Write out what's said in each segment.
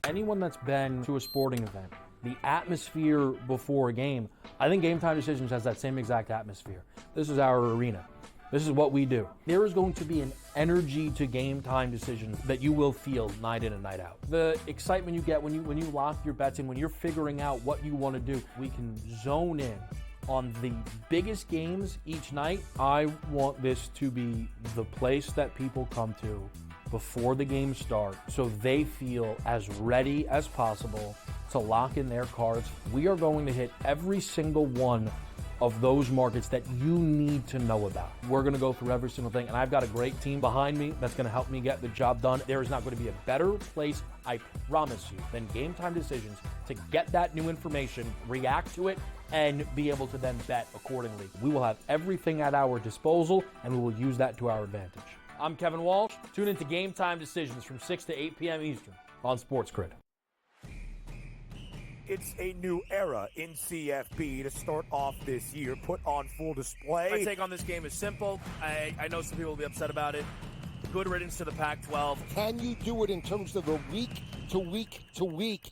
Anyone that's been to a sporting event, the atmosphere before a game, I think Game Time Decisions has that same exact atmosphere. This is our arena. This is what we do. There is going to be an energy to Game Time Decisions that you will feel night in and night out. The excitement you get when you lock your bets in, when you're figuring out what you want to do, we can zone in on the biggest games each night. I want this to be the place that people come to before the games start so they feel as ready as possible to lock in their cards. We are going to hit every single one of those markets that you need to know about. We're going to go through every single thing, and I've got a great team behind me that's going to help me get the job done. There is not going to be a better place, I promise you, than Game Time Decisions to get that new information, react to it, and be able to then bet accordingly. We will have everything at our disposal, and we will use that to our advantage. I'm Kevin Walsh. Tune into Game Time Decisions from 6 to 8 p.m. Eastern on SportsGrid. It's a new era in CFB to start off this year, put on full display. My take on this game is simple. I know some people will be upset about it. Good riddance to the Pac-12. Can you do it in terms of a week to week to week?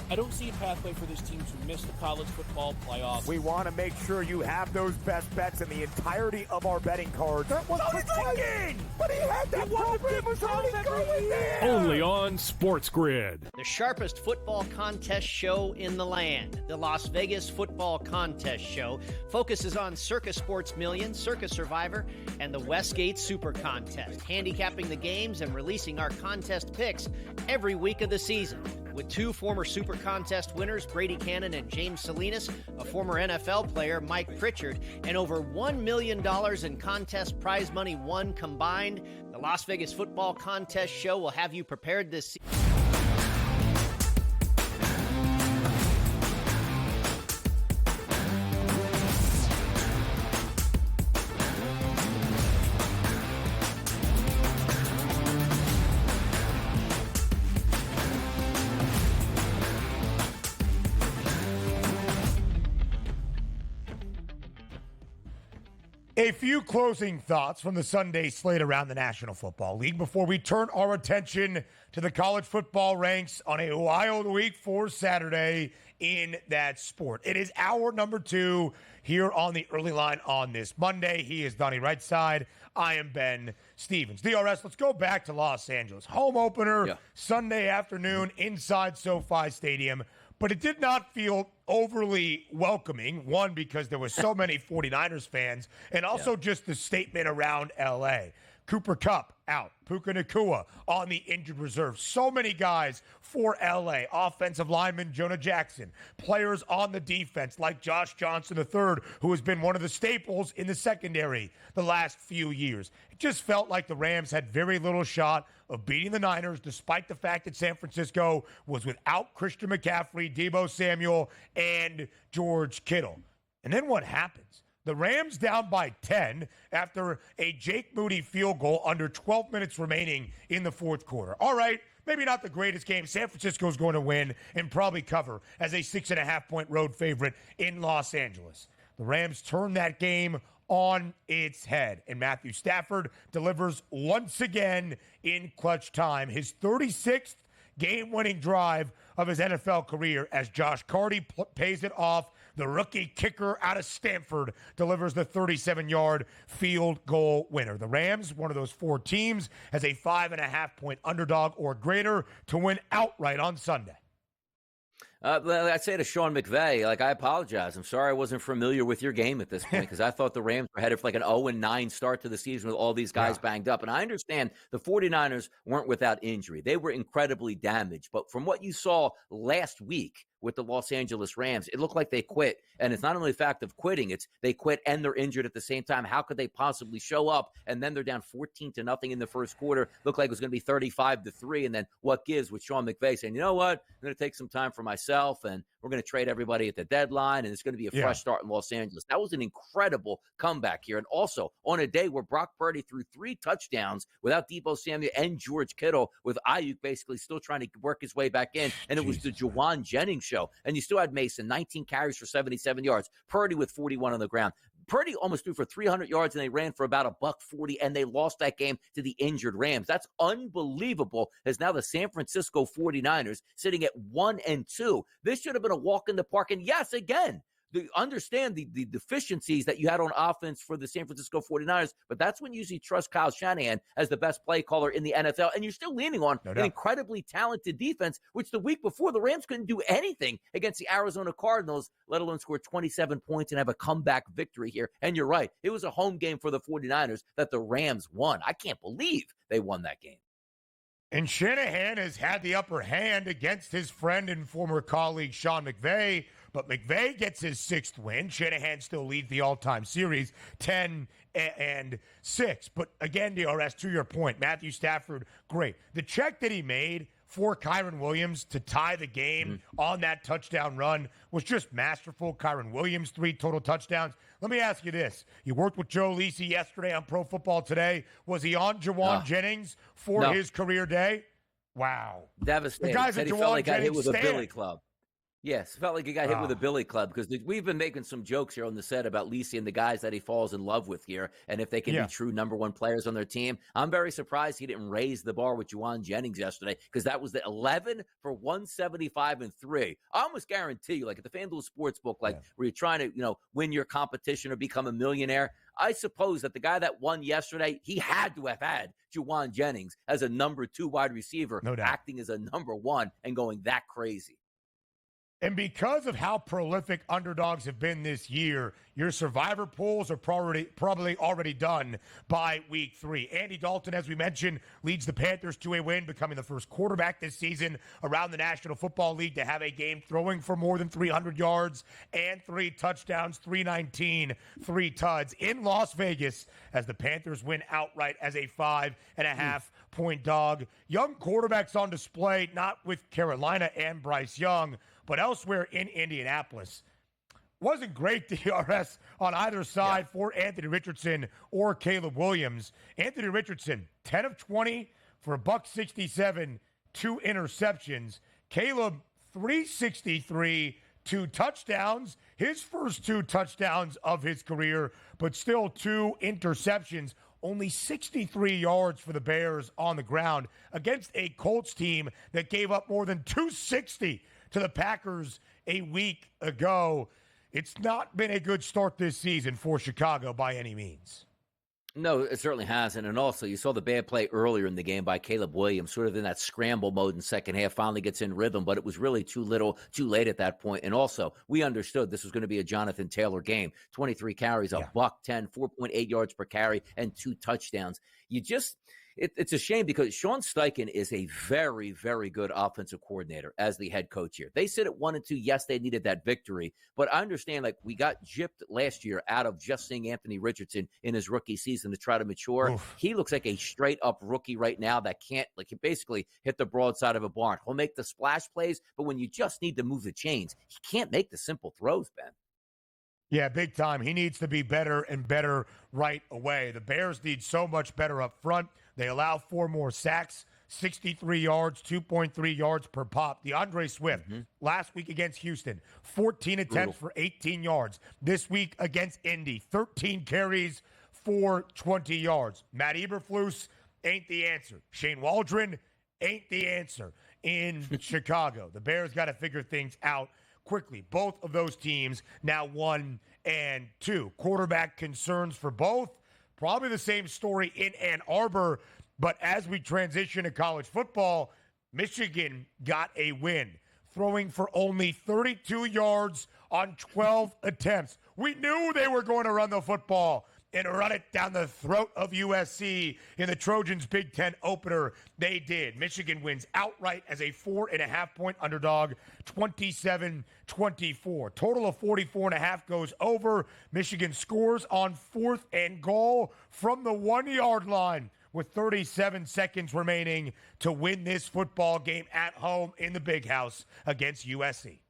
I don't see a pathway for this team to miss the college football playoffs. We want to make sure you have those best bets in the entirety of our betting cards. That was thinking! But he had that program was already going there! Only on SportsGrid. The sharpest football contest show in the land, the Las Vegas Football Contest Show, focuses on Circus Sports Million, Circus Survivor, and the Westgate Super Contest, handicapping the games and releasing our contest picks every week of the season. With two former Super Contest winners, Brady Cannon and James Salinas, a former NFL player, Mike Pritchard, and over $1 million in contest prize money won combined, the Las Vegas Football Contest Show will have you prepared this season. A few closing thoughts from the Sunday slate around the National Football League before we turn our attention to the college football ranks on a wild week for Saturday in that sport. It is hour number 2 here on the early line on this Monday. He is Donnie Rightside. I am Ben Stevens. DRS, let's go back to Los Angeles. Home opener Sunday afternoon inside SoFi Stadium. But it did not feel overly welcoming, one, because there were so many 49ers fans, and also just the statement around L.A. Cooper Kupp out. Puka Nacua on the injured reserve. So many guys for L.A. Offensive lineman Jonah Jackson. Players on the defense like Josh Johnson III, who has been one of the staples in the secondary the last few years. It just felt like the Rams had very little shot of beating the Niners, despite the fact that San Francisco was without Christian McCaffrey, Deebo Samuel, and George Kittle. And then what happens? The Rams down by 10 after a Jake Moody field goal under 12 minutes remaining in the fourth quarter. All right, maybe not the greatest game. San Francisco's going to win and probably cover as a 6.5-point road favorite in Los Angeles. The Rams turn that game on its head, and Matthew Stafford delivers once again in clutch time. His 36th game-winning drive of his NFL career as Josh Carty pays it off. The rookie kicker out of Stanford delivers the 37-yard field goal winner. The Rams, one of those 4 teams, has a 5.5-point underdog or greater to win outright on Sunday. I'd say to Sean McVay, I apologize. I'm sorry I wasn't familiar with your game at this point because I thought the Rams were headed for an 0-9 start to the season with all these guys banged up. And I understand the 49ers weren't without injury. They were incredibly damaged. But from what you saw last week with the Los Angeles Rams, it looked like they quit. And it's not only the fact of quitting, it's they quit and they're injured at the same time. How could they possibly show up? And then they're down 14-0 in the first quarter. Looked like it was going to be 35-3. And then what gives with Sean McVay saying, you know what? I'm going to take some time for myself and we're going to trade everybody at the deadline, and it's going to be a fresh start in Los Angeles. That was an incredible comeback here. And also, on a day where Brock Purdy threw 3 touchdowns without Deebo Samuel and George Kittle, with Ayuk basically still trying to work his way back in, and it was the Juwan Jennings show. And you still had Mason, 19 carries for 77 yards. Purdy with 41 on the ground. Purdy almost threw for 300 yards, and they ran for about $140, and they lost that game to the injured Rams. That's unbelievable, as now the San Francisco 49ers sitting at 1-2. This should have been a walk in the park. And yes, again, understand the deficiencies that you had on offense for the San Francisco 49ers, but that's when you usually trust Kyle Shanahan as the best play caller in the NFL, and you're still leaning on an incredibly talented defense, which the week before the Rams couldn't do anything against the Arizona Cardinals, let alone score 27 points and have a comeback victory here. And you're right, it was a home game for the 49ers that the Rams won. I can't believe they won that game. And Shanahan has had the upper hand against his friend and former colleague Sean McVay, but McVay gets his 6th win. Shanahan still leads the all-time series 10-6. But again, DRS, to your point, Matthew Stafford, great. The check that he made for Kyren Williams to tie the game on that touchdown run was just masterful. Kyren Williams, 3 total touchdowns. Let me ask you this. You worked with Joe Lisi yesterday on Pro Football Today. Was he on Jawan Jennings for his career day? Wow. Devastating. The guys said at he Jawan felt like Jennings got hit with stand. a billy club. Yes, felt like he got hit with a billy club, because we've been making some jokes here on the set about Lisi and the guys that he falls in love with here, and if they can be true number 1 players on their team. I'm very surprised he didn't raise the bar with Juwan Jennings yesterday, because that was the 11 for 175 and 3. I almost guarantee you, like at the FanDuel Sportsbook, where you're trying to win your competition or become a millionaire, I suppose that the guy that won yesterday, he had to have had Juwan Jennings as a number 2 wide receiver, acting as a number 1 and going that crazy. And because of how prolific underdogs have been this year, your survivor pools are probably already done by week 3. Andy Dalton, as we mentioned, leads the Panthers to a win, becoming the first quarterback this season around the National Football League to have a game throwing for more than 300 yards and 3 touchdowns, 319, 3 tuds in Las Vegas as the Panthers win outright as a 5.5-point dog. Young quarterbacks on display, not with Carolina and Bryce Young, but elsewhere in Indianapolis. Wasn't great DRS on either side for Anthony Richardson or Caleb Williams. Anthony Richardson, 10 of 20 for $167, 2 interceptions. Caleb, 363, 2 touchdowns. His first 2 touchdowns of his career, but still 2 interceptions. Only 63 yards for the Bears on the ground against a Colts team that gave up more than 260 to the Packers a week ago. It's not been a good start this season for Chicago by any means. No, it certainly hasn't. And also, you saw the bad play earlier in the game by Caleb Williams, sort of in that scramble mode in second half, finally gets in rhythm, but it was really too little, too late at that point. And also, we understood this was going to be a Jonathan Taylor game. 23 carries, $110, 4.8 yards per carry, and 2 touchdowns. It's a shame, because Sean Steichen is a very, very good offensive coordinator as the head coach here. They sit at 1-2. Yes, they needed that victory, but I understand, like, we got gypped last year out of just seeing Anthony Richardson in his rookie season to try to mature. Oof. He looks like a straight up rookie right now that can't, like, he basically hit the broadside of a barn. He'll make the splash plays, but when you just need to move the chains, he can't make the simple throws, Ben. Yeah, big time. He needs to be better and better right away. The Bears need so much better up front. They allow 4 more sacks, 63 yards, 2.3 yards per pop. DeAndre Swift, last week against Houston, 14 attempts for 18 yards. This week against Indy, 13 carries for 20 yards. Matt Eberflus ain't the answer. Shane Waldron ain't the answer in Chicago. The Bears got to figure things out quickly. Both of those teams now 1-2. Quarterback concerns for both. Probably the same story in Ann Arbor, but as we transition to college football, Michigan got a win, throwing for only 32 yards on 12 attempts. We knew they were going to run the football and run it down the throat of USC in the Trojans' Big Ten opener. They did. Michigan wins outright as a 4.5-point underdog, 27-24. Total of 44.5 goes over. Michigan scores on 4th and goal from the 1-yard line with 37 seconds remaining to win this football game at home in the Big House against USC.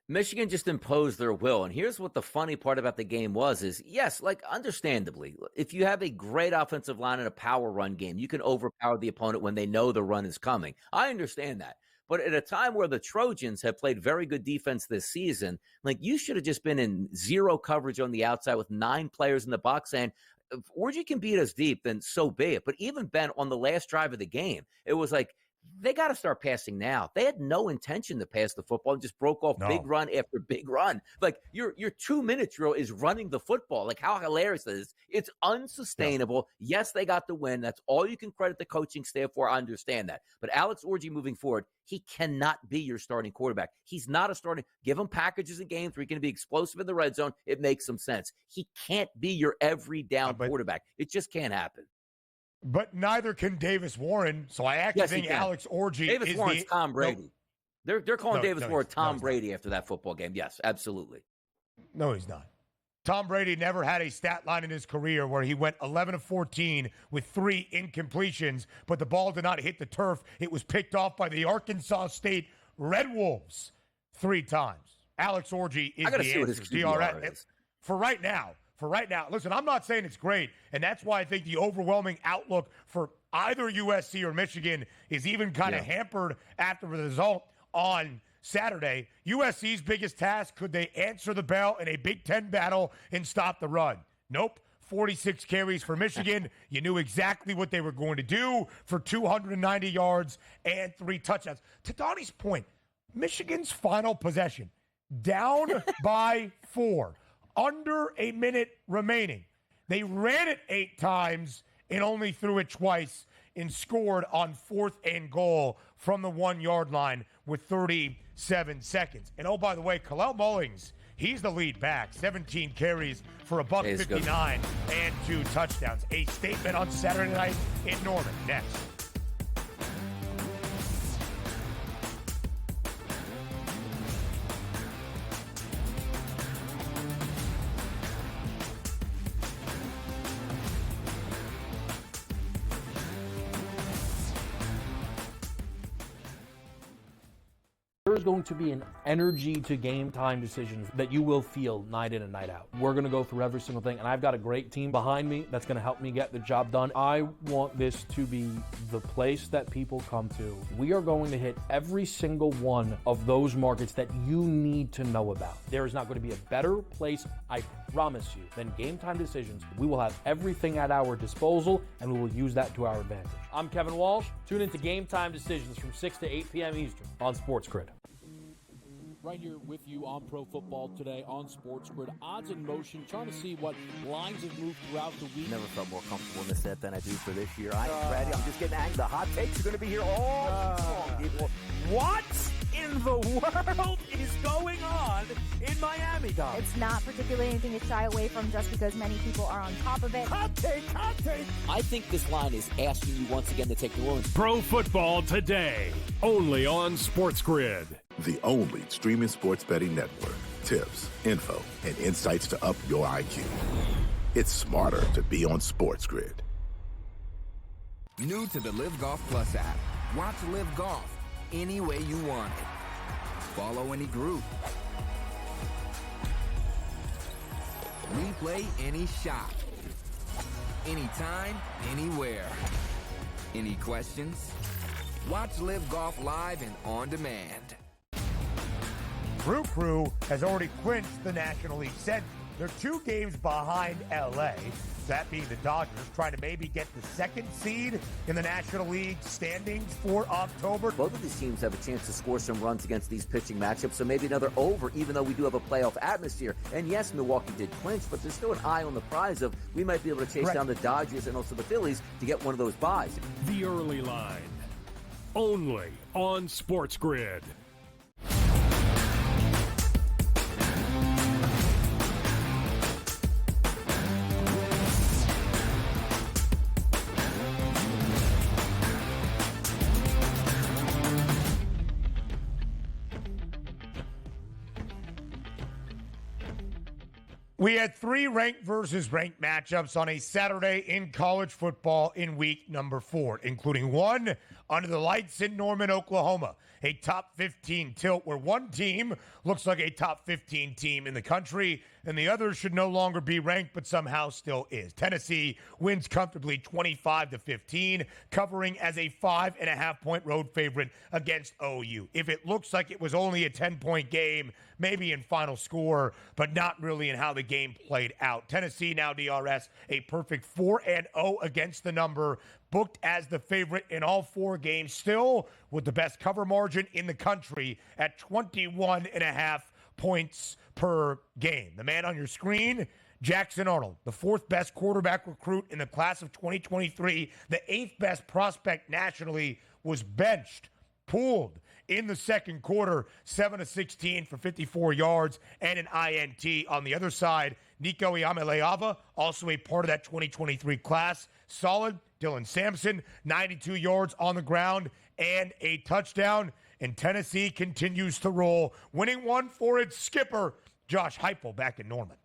Michigan just imposed their will. And here's what the funny part about the game is yes, like, understandably, if you have a great offensive line and a power run game, you can overpower the opponent when they know the run is coming. I understand that. But at a time where the Trojans have played very good defense this season, like you should have just been in zero coverage on the outside with 9 players in the box saying, if Orgy can beat us deep, then so be it. But even Ben, on the last drive of the game, it was like, they got to start passing now. They had no intention to pass the football and just broke off big run after big run. Like your 2-minute drill is running the football. Like how hilarious that is. It's unsustainable. Yeah. Yes, they got the win. That's all you can credit the coaching staff for. I understand that. But Alex Orgy moving forward, he cannot be your starting quarterback. He's not a starting. Give him packages in games where he can be explosive in the red zone. It makes some sense. He can't be your every down quarterback. It just can't happen. But neither can Davis Warren, so I actually think Alex Orgy Davis Warren's Tom Brady. They're calling Davis Warren Tom Brady after that football game. Yes, absolutely. No, he's not. Tom Brady never had a stat line in his career where he went 11 of 14 with 3 incompletions, but the ball did not hit the turf. It was picked off by the Arkansas State Red Wolves 3 times. Alex Orgy is the answer. What his QBR is. For right now, listen, I'm not saying it's great, and that's why I think the overwhelming outlook for either USC or Michigan is even kind of hampered after the result on Saturday. USC's biggest task, could they answer the bell in a Big Ten battle and stop the run? Nope. 46 carries for Michigan. You knew exactly what they were going to do for 290 yards and 3 touchdowns. To Donnie's point, Michigan's final possession, down by 4. Under a minute remaining. They ran it 8 times and only threw it twice and scored on 4th and goal from the 1-yard line with 37 seconds. And oh, by the way, Kalel Mullings, he's the lead back. 17 carries for a $159 and 2 touchdowns. A statement on Saturday night in Norman. Next. There's going to be an energy to game time decisions that you will feel night in and night out. We're going to go through every single thing, and I've got a great team behind me that's going to help me get the job done. I want this to be the place that people come to. We are going to hit every single one of those markets that you need to know about. There is not going to be a better place, I promise you, than Game Time Decisions. We will have everything at our disposal, and we will use that to our advantage. I'm Kevin Walsh. Tune into Game Time Decisions from 6 to 8 p.m. Eastern on SportsGrid. Right here with you on Pro Football Today on SportsGrid. Odds in motion, trying to see what lines have moved throughout the week. Never felt more comfortable in this set than I do for this year. I am ready. I'm just getting angry. The hot takes are going to be here all long, people. What in the world is going on in Miami, Dom? It's not particularly anything to shy away from just because many people are on top of it. Hot take, hot take. I think this line is asking you once again to take New Orleans. Pro Football Today, only on SportsGrid. The only streaming sports betting network. Tips, info, and insights to up your IQ. It's smarter to be on SportsGrid. New to the Live Golf Plus app. Watch Live Golf any way you want it. Follow any group. Replay any shot. Anytime, anywhere. Any questions? Watch Live Golf live and on demand. Brew Crew has already clinched the National League Central. They're 2 games behind L.A., that being the Dodgers, trying to maybe get the 2nd seed in the National League standings for October. Both of these teams have a chance to score some runs against these pitching matchups, so maybe another over, even though we do have a playoff atmosphere. And yes, Milwaukee did clinch, but there's still an eye on the prize of we might be able to chase down the Dodgers and also the Phillies to get one of those buys. The early line, only on SportsGrid. We had 3 ranked versus ranked matchups on a Saturday in college football in week number 4, including one under the lights in Norman, Oklahoma, a top 15 tilt where one team looks like a top 15 team in the country and the other should no longer be ranked but somehow still is. Tennessee wins comfortably 25-15, covering as a 5.5-point road favorite against OU. If it looks like it was only a 10-point game, maybe in final score, but not really in how the game played out. Tennessee now DRS a perfect 4-0 against the number, booked as the favorite in all 4 games, still with the best cover margin in the country at 21.5 points per game. The man on your screen, Jackson Arnold, the 4th best quarterback recruit in the class of 2023, the 8th best prospect nationally, was benched, pulled in the second quarter, 7-16 for 54 yards and an INT. On the other side, Nico Iamaleava, also a part of that 2023 class, solid. Dylan Sampson, 92 yards on the ground and a touchdown. And Tennessee continues to roll, winning one for its skipper, Josh Heupel, back in Norman.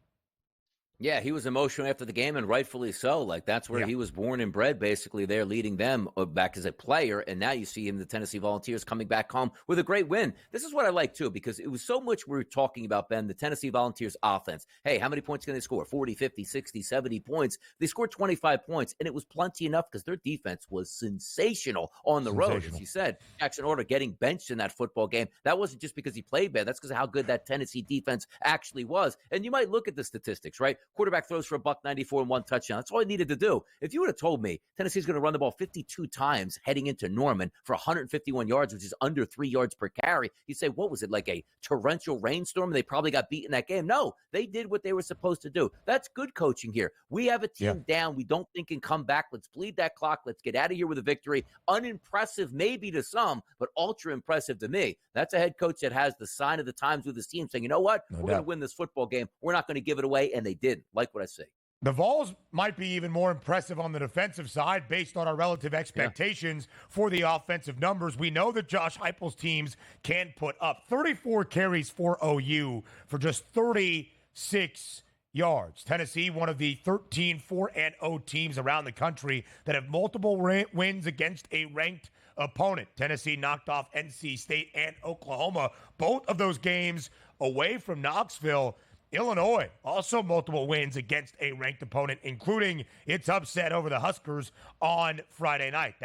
Yeah, he was emotional after the game, and rightfully so. Like, that's where he was born and bred, basically. They're leading them back as a player, and now you see him, the Tennessee Volunteers, coming back home with a great win. This is what I like, too, because it was so much we were talking about, Ben, the Tennessee Volunteers offense. Hey, how many points can they score? 40, 50, 60, 70 points. They scored 25 points, and it was plenty enough because their defense was sensational on the road. As you said, Jackson Arnold getting benched in that football game. That wasn't just because he played bad. That's because of how good that Tennessee defense actually was. And you might look at the statistics, right? Quarterback throws for $194 and 1 touchdown. That's all he needed to do. If you would have told me Tennessee's going to run the ball 52 times heading into Norman for 151 yards, which is under 3 yards per carry, you'd say, what was it, like a torrential rainstorm? They probably got beat in that game. No, they did what they were supposed to do. That's good coaching here. We have a team down we don't think can come back. Let's bleed that clock. Let's get out of here with a victory. Unimpressive maybe to some, but ultra impressive to me. That's a head coach that has the sign of the times with his team saying, you know what? We're going to win this football game. We're not going to give it away, and they didn't. Like what I say. The Vols might be even more impressive on the defensive side based on our relative expectations for the offensive numbers. We know that Josh Heupel's teams can put up 34 carries for OU for just 36 yards. Tennessee, one of the 13 4-0 teams around the country that have multiple wins against a ranked opponent. Tennessee knocked off NC State and Oklahoma, both of those games away from Knoxville. Illinois, also multiple wins against a ranked opponent, including its upset over the Huskers on Friday night.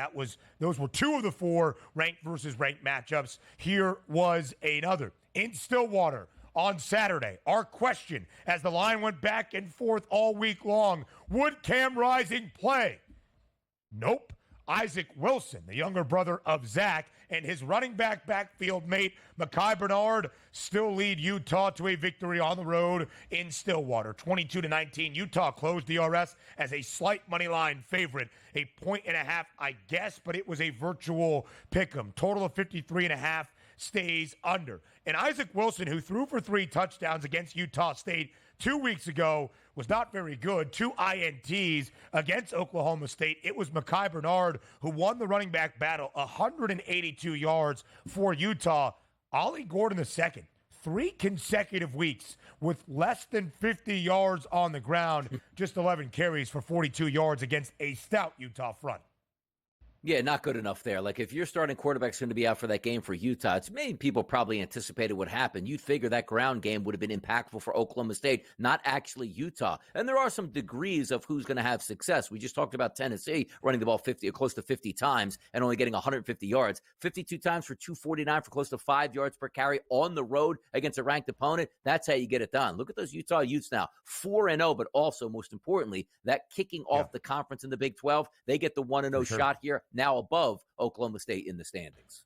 Those were 2 of the 4 ranked versus ranked matchups. Here was another. In Stillwater on Saturday, our question, as the line went back and forth all week long, would Cam Rising play? Nope. Isaac Wilson, the younger brother of Zach, and his running back backfield mate, Mekhi Bernard, still lead Utah to a victory on the road in Stillwater. 22-19, Utah closed DRS as a slight money line favorite. A 1.5, I guess, but it was a virtual pick'em. Total of 53.5 stays under. And Isaac Wilson, who threw for 3 touchdowns against Utah State 2 weeks ago, was not very good. 2 INTs against Oklahoma State. It was Mekhi Bernard who won the running back battle, 182 yards for Utah. Ollie Gordon II, 3 consecutive weeks with less than 50 yards on the ground, just 11 carries for 42 yards against a stout Utah front. Yeah, not good enough there. Like, if your starting quarterback's going to be out for that game for Utah, it's many people probably anticipated what happened. You'd figure that ground game would have been impactful for Oklahoma State, not actually Utah. And there are some degrees of who's going to have success. We just talked about Tennessee running the ball 50 or close to 50 times and only getting 150 yards. 52 times for 249 for close to 5 yards per carry on the road against a ranked opponent. That's how you get it done. Look at those Utah Utes now, 4-0, but also, most importantly, that kicking off the conference in the Big 12. They get the 1-0 shot here, now above Oklahoma State in the standings.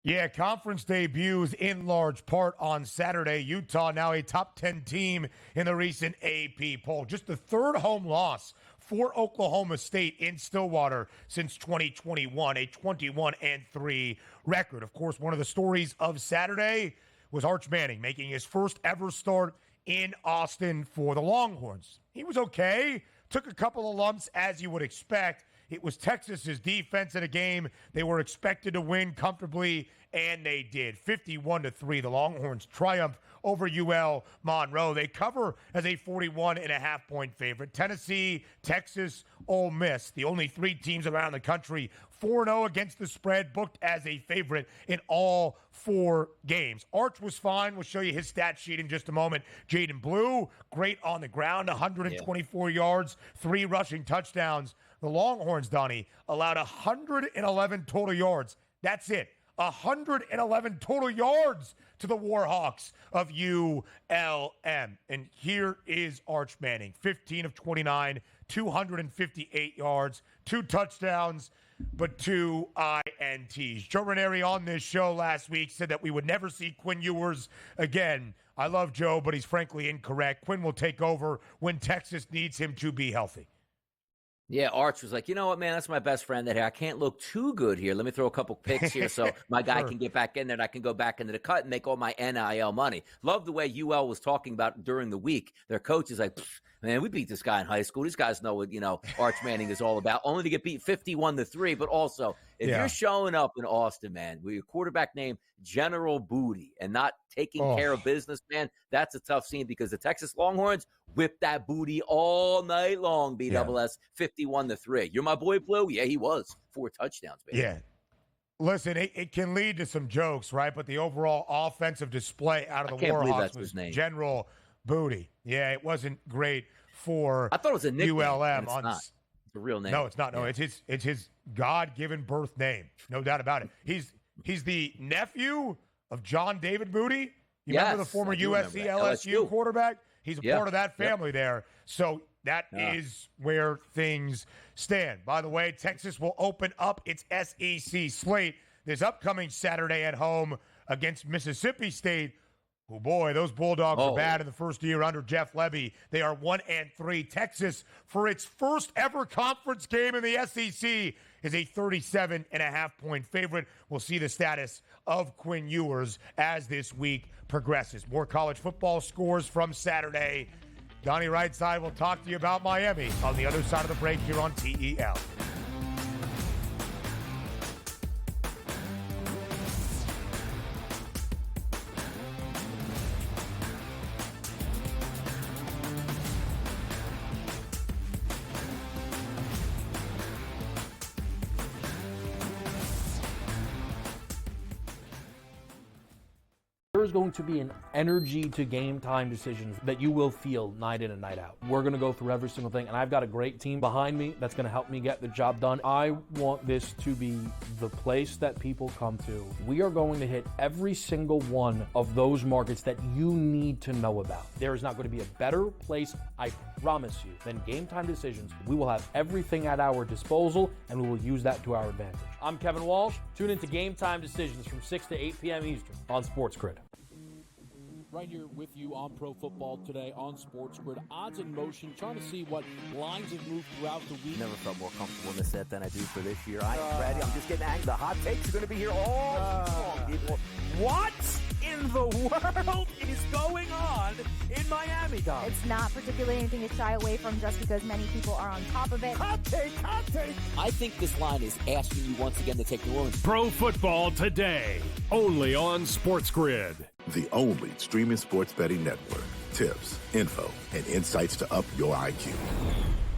Yeah, conference debuts in large part on Saturday. Utah now a top 10 team in the recent AP poll. Just the 3rd home loss for Oklahoma State in Stillwater since 2021, a 21-3 record. Of course, one of the stories of Saturday was Arch Manning making his first ever start in Austin for the Longhorns. He was okay, took a couple of lumps as you would expect. It was Texas's defense in a game they were expected to win comfortably, and they did. 51-3, the Longhorns triumph over UL Monroe. They cover as a 41.5-point favorite. Tennessee, Texas, Ole Miss, the only three teams around the country 4-0 against the spread, booked as a favorite in all four games. Arch was fine. We'll show you his stat sheet in just a moment. Jaden Blue, great on the ground, 124 yards, 3 rushing touchdowns. The Longhorns, Donnie, allowed 111 total yards. That's it. 111 total yards to the Warhawks of ULM. And here is Arch Manning, 15 of 29, 258 yards, 2 touchdowns, but 2 INTs. Joe Ranieri on this show last week said that we would never see Quinn Ewers again. I love Joe, but he's frankly incorrect. Quinn will take over when Texas needs him to be healthy. Yeah, Arch was like, you know what, man, that's my best friend that I can't look too good here. Let me throw a couple picks here so my guy can get back in there and I can go back into the cut and make all my NIL money. Love the way UL was talking about during the week. Their coach is like, man, we beat this guy in high school. These guys know what, Arch Manning is all about. Only to get beat 51-3, but also if you're showing up in Austin, man, with your quarterback named General Booty and not taking care of business, man, that's a tough scene because the Texas Longhorns whipped that booty all night long, BSS 51-3. You're my boy, Blue? Yeah, he was. 4 touchdowns, baby. Yeah. Listen, it can lead to some jokes, right? But the overall offensive display out of the Warhawks was General Booty. Yeah, it wasn't great for I thought it was a nickname, ULM. It's not. It's a real name. No, it's not. No, it's his God-given birth name. No doubt about it. He's the nephew of John David Booty. You remember the former USC LSU quarterback? He's a part of that family there. So that is where things stand. By the way, Texas will open up its SEC slate this upcoming Saturday at home against Mississippi State. Oh, boy, those Bulldogs are bad in the first year under Jeff Lebby. They are 1-3. Texas, for its first ever conference game in the SEC, is a 37.5-point favorite. We'll see the status of Quinn Ewers as this week progresses. More college football scores from Saturday. Donnie Rightside will talk to you about Miami on the other side of the break here on TEL. There is going to be an energy to game time decisions that you will feel night in and night out. We're going to go through every single thing, and I've got a great team behind me that's going to help me get the job done. I want this to be the place that people come to. We are going to hit every single one of those markets that you need to know about. There is not going to be a better place, I promise you, than Game Time Decisions. We will have everything at our disposal, and we will use that to our advantage. I'm Kevin Walsh. Tune into Game Time Decisions from 6 to 8 p.m. Eastern on SportsGrid. Right here with you on Pro Football Today on SportsGrid. Odds in motion, trying to see what lines have moved throughout the week. Never felt more comfortable in this set than I do for this year. Brady, I'm just getting angry. The hot takes are going to be here all season long. What in the world is going on in Miami, Dom? It's not particularly anything to shy away from just because many people are on top of it. Hot take, hot take. I think this line is asking you once again to take New Orleans. Pro Football Today, only on SportsGrid. The only streaming sports betting network. Tips, info, and insights to up your IQ.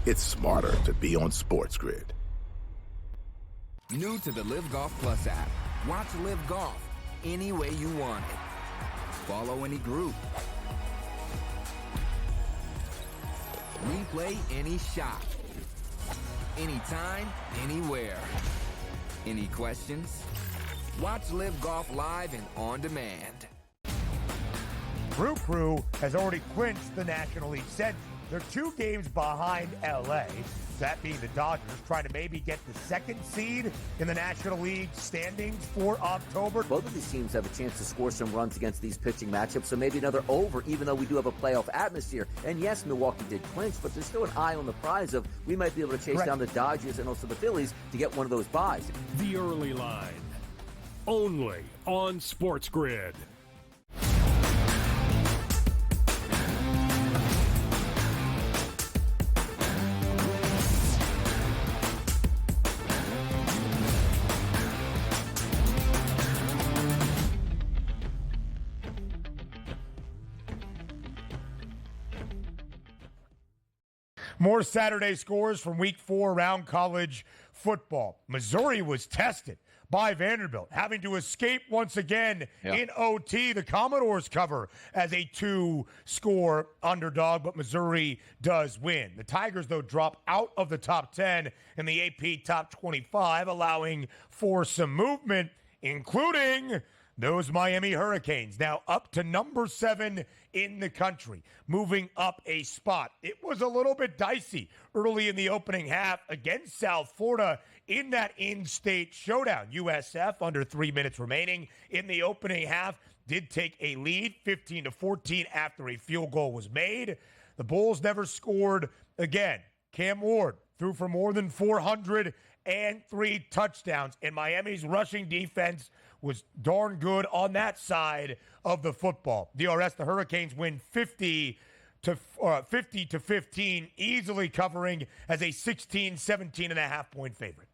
It's smarter to be on SportsGrid. New to the Live Golf Plus app. Watch Live Golf any way you want it. Follow any group. Replay any shot. Anytime, anywhere. Any questions? Watch Live Golf live and on demand. Brew Crew has already clinched the National League Central. They're 2 games behind LA, that being the Dodgers, trying to maybe get the 2nd seed in the National League standings for October. Both of these teams have a chance to score some runs against these pitching matchups, so maybe another over, even though we do have a playoff atmosphere. And yes, Milwaukee did clinch, but there's still an eye on the prize of we might be able to chase down the Dodgers and also the Phillies to get one of those buys. The early line, only on SportsGrid. More Saturday scores from week 4 around college football. Missouri was tested by Vanderbilt, having to escape once again in OT. The Commodores cover as a 2-score underdog, but Missouri does win. The Tigers, though, drop out of the top 10 in the AP top 25, allowing for some movement, including those Miami Hurricanes, now up to number 7 in the country, moving up a spot. It was a little bit dicey early in the opening half against South Florida in that in-state showdown. USF, under 3 minutes remaining in the opening half, did take a lead, 15-14, after a field goal was made. The Bulls never scored again. Cam Ward threw for more than 400 and 3 touchdowns, and Miami's rushing defense was darn good on that side of the football. DRS, the Hurricanes win 50-15, easily covering as a 17.5 point favorite.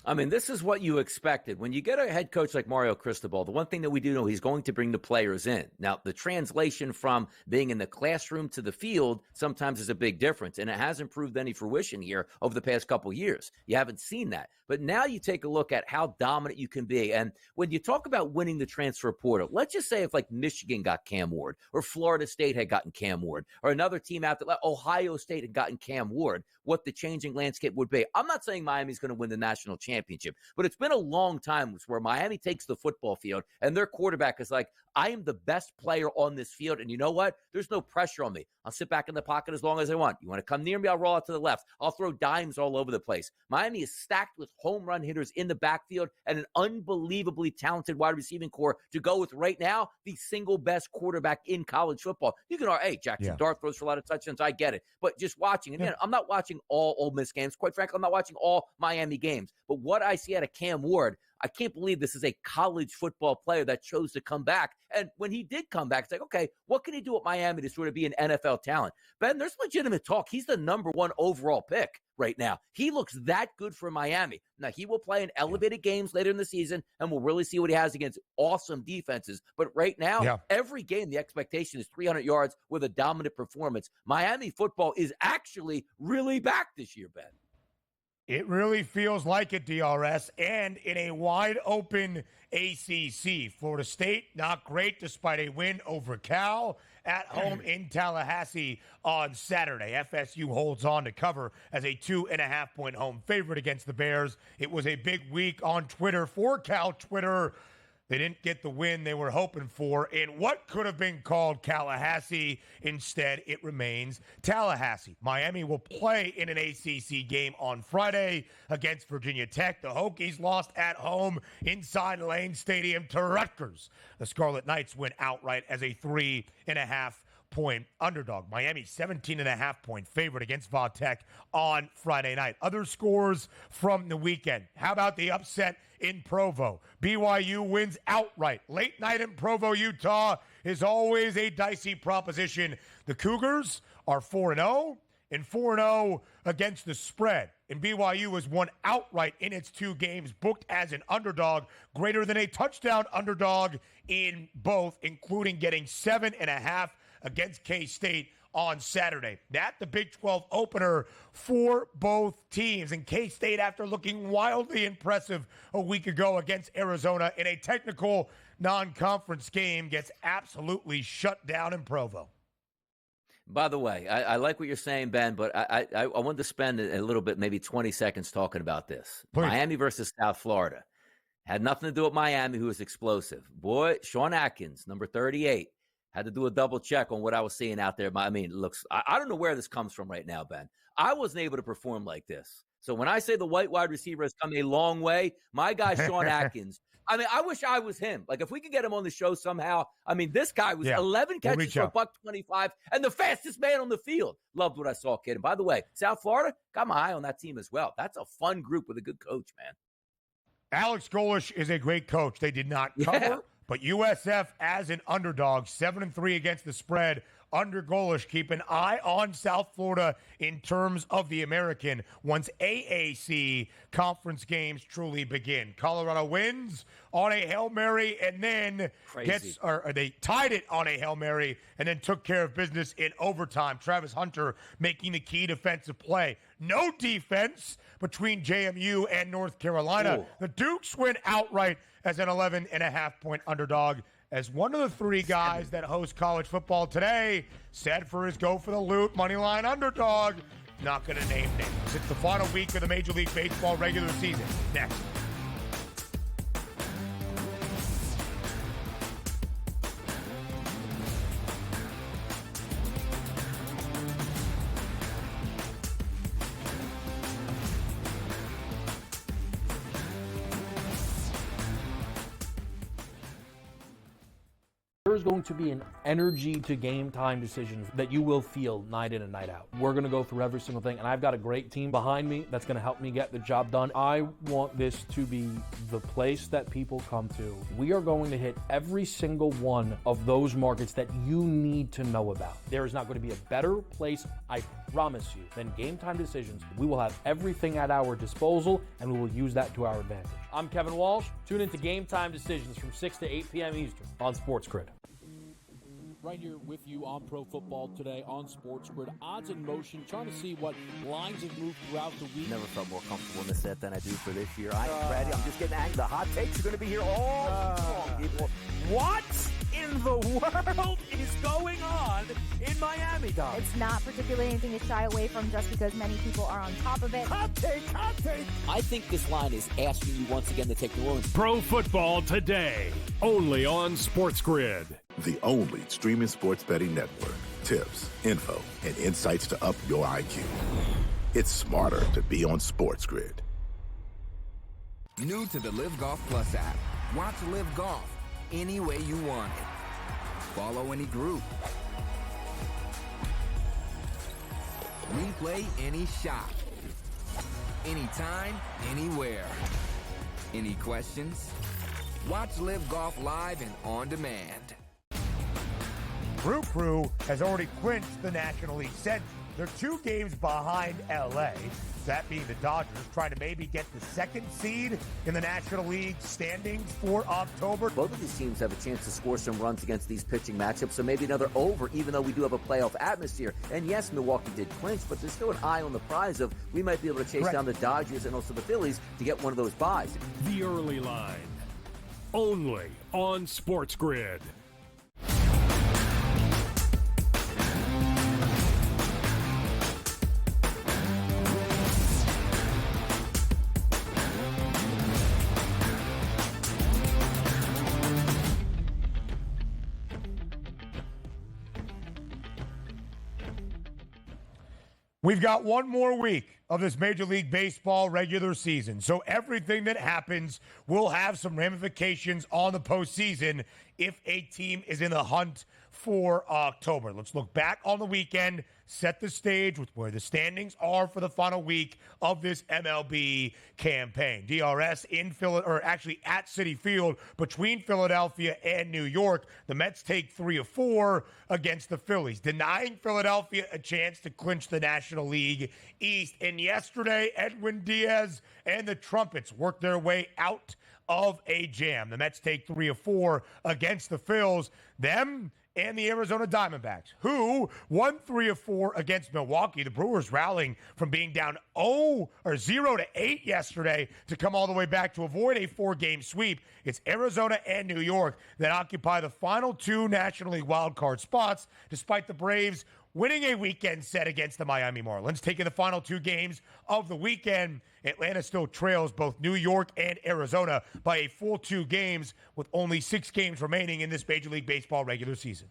I mean, this is what you expected. When you get a head coach like Mario Cristobal, the one thing that we do know, he's going to bring the players in. Now, the translation from being in the classroom to the field sometimes is a big difference, and it hasn't proved any fruition here over the past couple of years. You haven't seen that. But now you take a look at how dominant you can be. And when you talk about winning the transfer portal, let's just say if like Michigan got Cam Ward, or Florida State had gotten Cam Ward, or another team out there, like Ohio State had gotten Cam Ward, what the changing landscape would be. I'm not saying Miami's going to win the national championship, but it's been a long time where Miami takes the football field and their quarterback is like, I am the best player on this field, and you know what? There's no pressure on me. I'll sit back in the pocket as long as I want. You want to come near me, I'll roll out to the left. I'll throw dimes all over the place. Miami is stacked with home run hitters in the backfield and an unbelievably talented wide receiving core to go with right now the single best quarterback in college football. You can argue, hey, Jackson Dart throws for a lot of touchdowns. I get it. But just watching, and I'm not watching all Ole Miss games. Quite frankly, I'm not watching all Miami games. But what I see out of Cam Ward, I can't believe this is a college football player that chose to come back. And when he did come back, it's like, okay, what can he do at Miami to sort of be an NFL talent? Ben, there's legitimate talk. He's the number 1 overall pick right now. He looks that good for Miami. Now, he will play in elevated games later in the season, and we'll really see what he has against awesome defenses. But right now, every game, the expectation is 300 yards with a dominant performance. Miami football is actually really back this year, Ben. It really feels like it, DRS, and in a wide-open ACC. Florida State, not great despite a win over Cal at home in Tallahassee on Saturday. FSU holds on to cover as a 2.5-point home favorite against the Bears. It was a big week on Twitter for Cal Twitter. They didn't get the win they were hoping for in what could have been called Tallahassee. Instead, it remains Tallahassee. Miami will play in an ACC game on Friday against Virginia Tech. The Hokies lost at home inside Lane Stadium to Rutgers. The Scarlet Knights win outright as a 3.5-point underdog. Miami 17.5-point favorite against Va Tech on Friday night. Other scores from the weekend. How about the upset in Provo? BYU wins outright. Late night in Provo, Utah is always a dicey proposition. The Cougars are 4-0 and 4-0 against the spread. And BYU has won outright in its 2 games, booked as an underdog, greater than a touchdown underdog in both, including getting 7.5 against K-State on Saturday. That's the Big 12 opener for both teams. And K-State, after looking wildly impressive a week ago against Arizona in a technical non-conference game, gets absolutely shut down in Provo. By the way, I like what you're saying, Ben, but I wanted to spend a little bit, maybe 20 seconds talking about this. Please. Miami versus South Florida. Had nothing to do with Miami, who was explosive. Boy, Sean Atkins, number 38. Had to do a double check on what I was seeing out there. I mean, I don't know where this comes from right now, Ben. I wasn't able to perform like this. So when I say the white wide receiver has come a long way, my guy, Sean Atkins, I mean, I wish I was him. Like, if we could get him on the show somehow. I mean, this guy was 11 catches for $125 and the fastest man on the field. Loved what I saw, kid. And by the way, South Florida, got my eye on that team as well. That's a fun group with a good coach, man. Alex Golish is a great coach. They did not cover. But USF as an underdog, 7-3 against the spread under Golish. Keep an eye on South Florida in terms of the American once AAC conference games truly begin. Colorado wins on a Hail Mary and then they tied it on a Hail Mary and then took care of business in overtime. Travis Hunter making the key defensive play. No defense between JMU and North Carolina. The Dukes win outright as an 11.5-point underdog, as one of the three guys that host college football today said for his go for the loot moneyline underdog. Not going to name names. It's the final week of the Major League Baseball regular season. Next. There's going to be an energy to game time decisions that you will feel night in and night out. We're going to go through every single thing, and I've got a great team behind me that's going to help me get the job done. I want this to be the place that people come to. We are going to hit every single one of those markets that you need to know about. There is not going to be a better place, I promise you, than Game Time Decisions. We will have everything at our disposal, and we will use that to our advantage. I'm Kevin Walsh. Tune into Game Time Decisions from 6 to 8 p.m. Eastern on SportsGrid. Right here with you on Pro Football Today on SportsGrid. Odds in motion, trying to see what lines have moved throughout the week. Never felt more comfortable in this set than I do for this year. Brady, I'm just getting angry. The hot takes are going to be here all long, people. What in the world is going on in Miami, Dom? It's not particularly anything to shy away from just because many people are on top of it. Hot take. I think this line is asking you once again to take New Orleans. Pro Football Today, only on SportsGrid. The only streaming sports betting network. Tips, info, and insights to up your IQ. It's smarter to be on SportsGrid. New to the Live Golf Plus app. Watch Live Golf any way you want it. Follow any group. Replay any shot. Anytime, anywhere. Any questions? Watch Live Golf live and on demand. Brew Crew has already clinched the National League Central. They're 2 games behind LA, that being the Dodgers, trying to maybe get the 2nd seed in the National League standings for October. Both of these teams have a chance to score some runs against these pitching matchups, so maybe another over, even though we do have a playoff atmosphere. And yes, Milwaukee did clinch, but there's still an eye on the prize of we might be able to chase down the Dodgers and also the Phillies to get one of those buys. The early line, only on SportsGrid. We've got one more week of this Major League Baseball regular season. So everything that happens will have some ramifications on the postseason if a team is in the hunt for October. Let's look back on the weekend, set the stage with where the standings are for the final week of this MLB campaign. DRS in at Citi Field between Philadelphia and New York. The Mets take 3 of 4 against the Phillies, denying Philadelphia a chance to clinch the National League East. And yesterday, Edwin Diaz and the Trumpets worked their way out of a jam. The Mets take 3 of 4 against the Phils. Them and the Arizona Diamondbacks, who won 3 of 4 against Milwaukee. The Brewers rallying from being down 0 to 8 yesterday to come all the way back to avoid a 4-game sweep. It's Arizona and New York that occupy the final 2 National League wildcard spots, despite the Braves winning a weekend set against the Miami Marlins. Taking the final 2 games of the weekend, Atlanta still trails both New York and Arizona by a full 2 games with only 6 games remaining in this Major League Baseball regular season.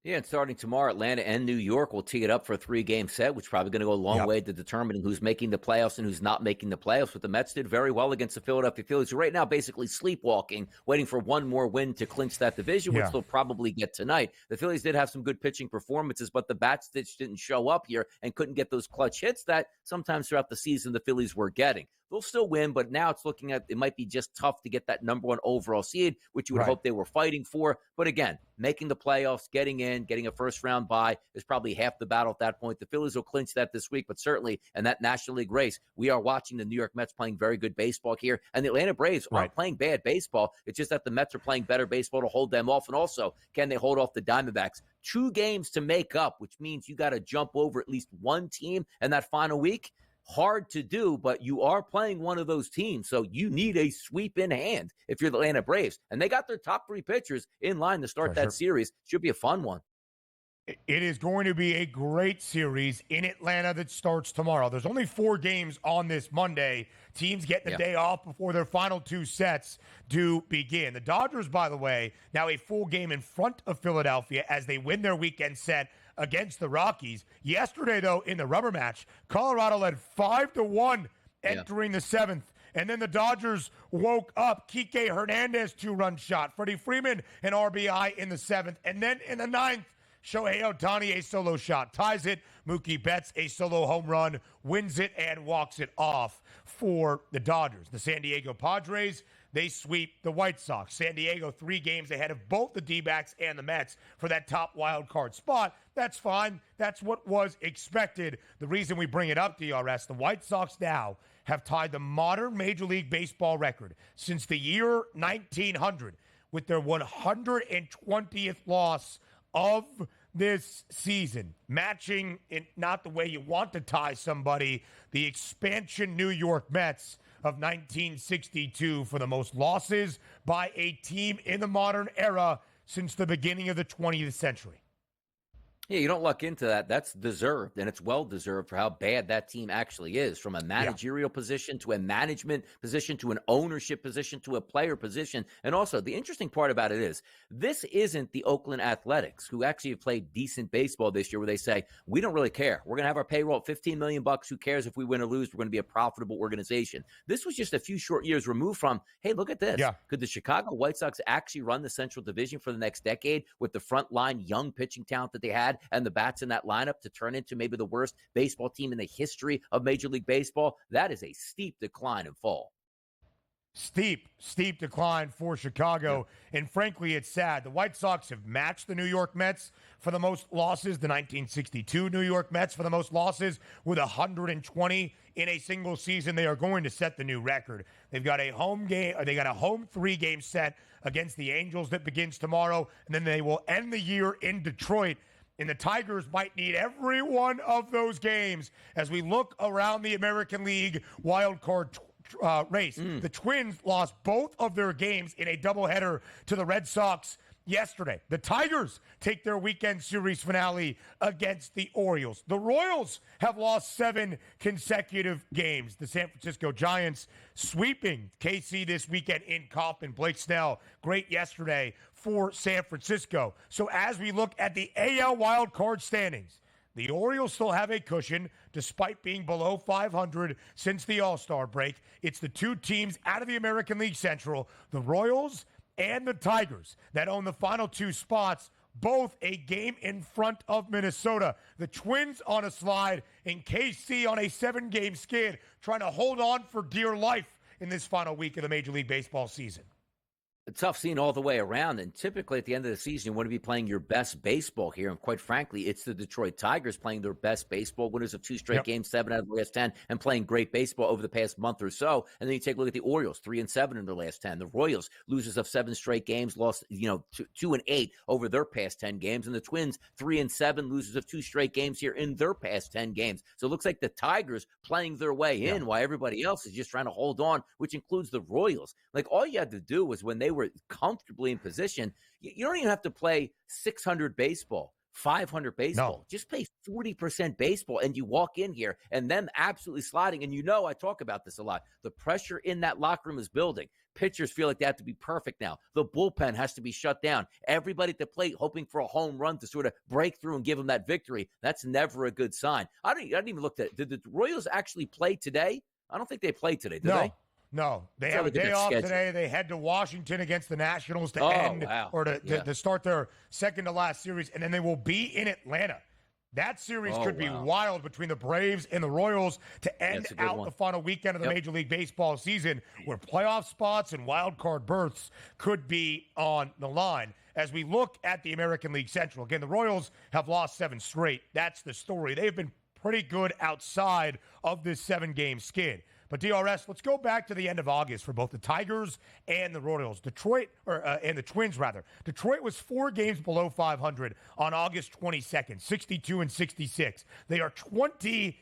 Yeah, and starting tomorrow, Atlanta and New York will tee it up for a 3-game set, which is probably going to go a long way to determining who's making the playoffs and who's not making the playoffs. But the Mets did very well against the Philadelphia Phillies, who right now basically sleepwalking, waiting for one more win to clinch that division, which they'll probably get tonight. The Phillies did have some good pitching performances, but the bat stitch didn't show up here and couldn't get those clutch hits that sometimes throughout the season the Phillies were getting. they'll still win, but now it's looking at it might be just tough to get that number 1 overall seed, which you would hope they were fighting for. But again, making the playoffs, getting a first-round bye is probably half the battle at that point. The Phillies will clinch that this week, but certainly in that National League race, we are watching the New York Mets playing very good baseball here, and the Atlanta Braves aren't playing bad baseball. It's just that the Mets are playing better baseball to hold them off, and also, can they hold off the Diamondbacks? 2 games to make up, which means you got to jump over at least one team in that final week. Hard to do, but you are playing one of those teams, so you need a sweep in hand if you're the Atlanta Braves. And they got their top 3 pitchers in line to start that series. Should be a fun one. It is going to be a great series in Atlanta that starts tomorrow. There's only 4 games on this Monday. Teams get the day off before their final 2 sets do begin. The Dodgers, by the way, now a full game in front of Philadelphia as they win their weekend set against the Rockies. Yesterday, though, in the rubber match, Colorado led 5-1 entering the 7th. And then the Dodgers woke up. Kike Hernandez 2-run shot. Freddie Freeman an RBI in the 7th. And then in the 9th, Shohei Ohtani a solo shot. Ties it. Mookie Betts a solo home run. Wins it and walks it off for the Dodgers. The San Diego Padres, they sweep the White Sox. San Diego 3 games ahead of both the D-backs and the Mets for that top wild card spot. That's fine. That's what was expected. The reason we bring it up, DRS, the White Sox now have tied the modern Major League Baseball record since the year 1900 with their 120th loss of this season, matching in not the way you want to tie somebody, the expansion New York Mets of 1962 for the most losses by a team in the modern era since the beginning of the 20th century. Yeah, you don't luck into that. That's deserved, and it's well-deserved for how bad that team actually is, from a managerial position to a management position to an ownership position to a player position. And also, the interesting part about it is, this isn't the Oakland Athletics, who actually have played decent baseball this year, where they say, we don't really care. We're going to have our payroll at $15 million. Who cares if we win or lose? We're going to be a profitable organization. This was just a few short years removed from, hey, look at this. Yeah. Could the Chicago White Sox actually run the Central Division for the next decade with the front-line young pitching talent that they had and the bats in that lineup to turn into maybe the worst baseball team in the history of Major League Baseball? That is a steep decline and fall. Steep decline for Chicago. Yeah. And frankly, it's sad. The White Sox have matched the New York Mets for the most losses, the 1962 New York Mets for the most losses with 120 in a single season. They are going to set the new record. They've got a home 3-game set against the Angels that begins tomorrow, and then they will end the year in Detroit. And the Tigers might need every one of those games as we look around the American League wild card race. The Twins lost both of their games in a doubleheader to the Red Sox yesterday. The Tigers take their weekend series finale against the Orioles. The Royals have lost 7 consecutive games. The San Francisco Giants sweeping KC this weekend in Comp, and Blake Snell, great yesterday for San Francisco. So as we look at the AL wildcard standings, the Orioles still have a cushion despite being below 500 since the All-Star break. It's the 2 teams out of the American League Central, the Royals and the Tigers, that own the final 2 spots, both a game in front of Minnesota. The Twins on a slide and KC on a 7-game skid, trying to hold on for dear life in this final week of the Major League Baseball season. A tough scene all the way around, and typically at the end of the season, you want to be playing your best baseball here, and quite frankly, it's the Detroit Tigers playing their best baseball, winners of 2 straight games, 7 out of the last 10, and playing great baseball over the past month or so. And then you take a look at the Orioles, 3-7 in their last 10. The Royals, losers of 7 straight games, lost 2-8 over their past 10 games, and the Twins, 3-7, losers of 2 straight games here in their past 10 games. So it looks like the Tigers playing their way in while everybody else is just trying to hold on, which includes the Royals. Like, all you had to do was, when they were comfortably in position, you don't even have to play 600 baseball, 500 baseball. No. Just play 40% baseball, and you walk in here and them absolutely sliding. And I talk about this a lot. The pressure in that locker room is building. Pitchers feel like they have to be perfect now. The bullpen has to be shut down. Everybody at the plate hoping for a home run to sort of break through and give them that victory. That's never a good sign. I didn't even look at it. Did the Royals actually play today? I don't think they played today, did they? No, they have a day off today. They head to Washington against the Nationals to end or to start their second to last series, and then they will be in Atlanta That series could be wild between the Braves and the Royals to end out the final weekend of the Major League Baseball season, where playoff spots and wild card berths could be on the line. As we look at the American League Central, again, the Royals have lost 7 straight. That's the story. They've been pretty good outside of this 7-game skid. But DRS, let's go back to the end of August for both the Tigers and the Royals. And the Twins, rather. Detroit was 4 games below 500 on August 22nd, 62-66. They are 20-8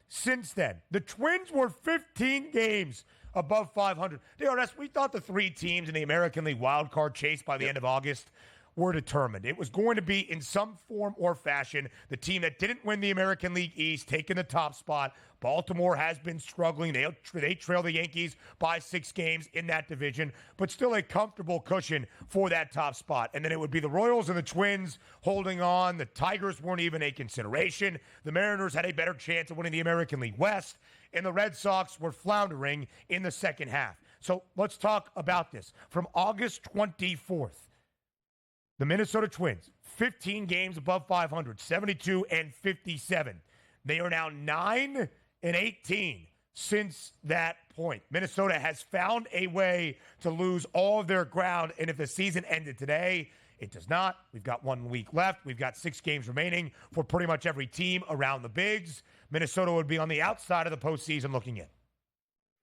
since then. The Twins were 15 games above 500. DRS, we thought the 3 teams in the American League wildcard chase by the end of August were determined. It was going to be, in some form or fashion, the team that didn't win the American League East taking the top spot. Baltimore has been struggling. They trail the Yankees by 6 games in that division, but still a comfortable cushion for that top spot. And then it would be the Royals and the Twins holding on. The Tigers weren't even a consideration. The Mariners had a better chance of winning the American League West, and the Red Sox were floundering in the second half. So let's talk about this. From August 24th, the Minnesota Twins, 15 games above 500, 72-57. They are now 9-18 since that point. Minnesota has found a way to lose all of their ground, and if the season ended today, it does not. We've got 1 week left. We've got 6 games remaining for pretty much every team around the bigs. Minnesota would be on the outside of the postseason looking in.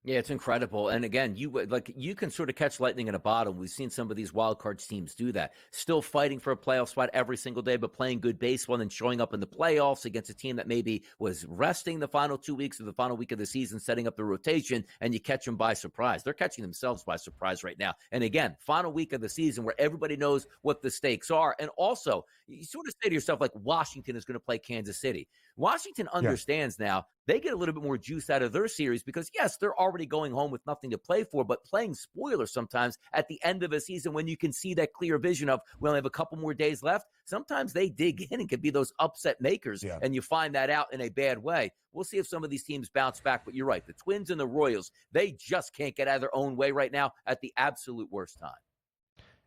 Yeah, it's incredible. And again, you can sort of catch lightning in a bottle. We've seen some of these wild card teams do that. Still fighting for a playoff spot every single day, but playing good baseball and then showing up in the playoffs against a team that maybe was resting the final 2 weeks of the final week of the season, setting up the rotation, and you catch them by surprise. They're catching themselves by surprise right now. And again, final week of the season where everybody knows what the stakes are. And also, you sort of say to yourself, like, Washington is going to play Kansas City. Washington understands now they get a little bit more juice out of their series because, yes, they're already going home with nothing to play for, but playing spoilers sometimes at the end of a season when you can see that clear vision of, we only have a couple more days left, sometimes they dig in and can be those upset makers, and you find that out in a bad way. We'll see if some of these teams bounce back, but you're right. The Twins and the Royals, they just can't get out of their own way right now at the absolute worst time.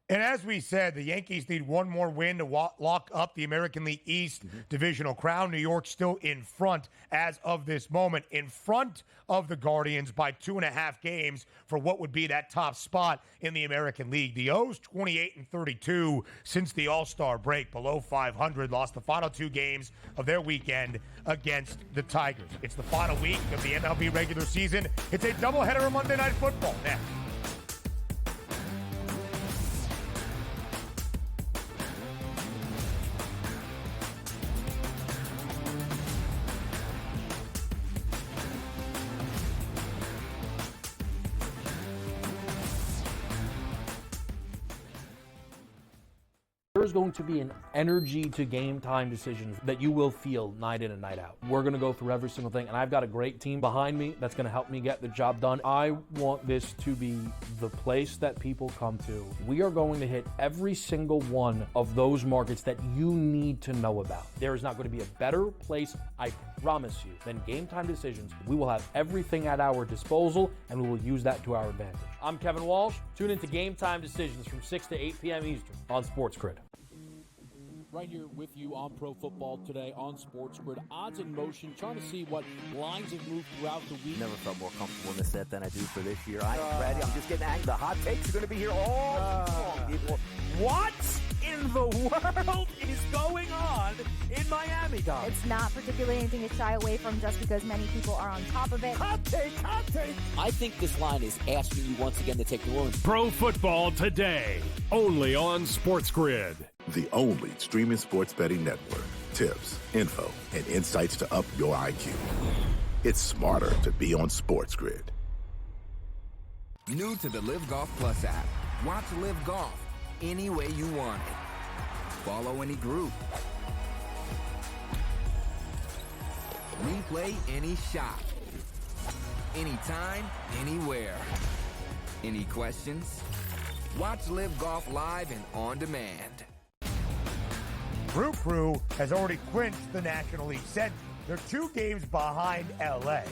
And as we said, the Yankees need one more win to lock up the American League East divisional crown. New York still in front as of this moment, in front of the Guardians by 2.5 games for what would be that top spot in the American League. The O's 28-32 since the All-Star break, below 500, lost the final 2 games of their weekend against the Tigers. It's the final week of the MLB regular season. It's a doubleheader of Monday Night Football next. There's going to be an energy to game time decisions that you will feel night in and night out. We're going to go through every single thing, and I've got a great team behind me that's going to help me get the job done. I want this to be the place that people come to. We are going to hit every single one of those markets that you need to know about. There is not going to be a better place, I promise you, than Game Time Decisions. We will have everything at our disposal, and we will use that to our advantage. I'm Kevin Walsh. Tune into Game Time Decisions from 6 to 8 p.m. Eastern on SportsGrid. Right here with you on Pro Football Today on SportsGrid. Odds in motion, trying to see what lines have moved throughout the week. Never felt more comfortable in this set than I do for this year. Brady, I'm just getting angry. The hot takes are going to be here all season long. What in the world is going on in Miami, Don? It's not particularly anything to shy away from just because many people are on top of it. Hot take, hot take. I think this line is asking you once again to take New Orleans. Pro Football Today, only on SportsGrid. The only streaming sports betting network. Tips, info, and insights to up your IQ. It's smarter to be on SportsGrid. New to the Live Golf Plus app. Watch Live Golf any way you want it. Follow any group. Replay any shot. Anytime, anywhere. Any questions? Watch Live Golf live and on demand. Brew Crew has already clinched the National League Central. They're 2 games behind LA,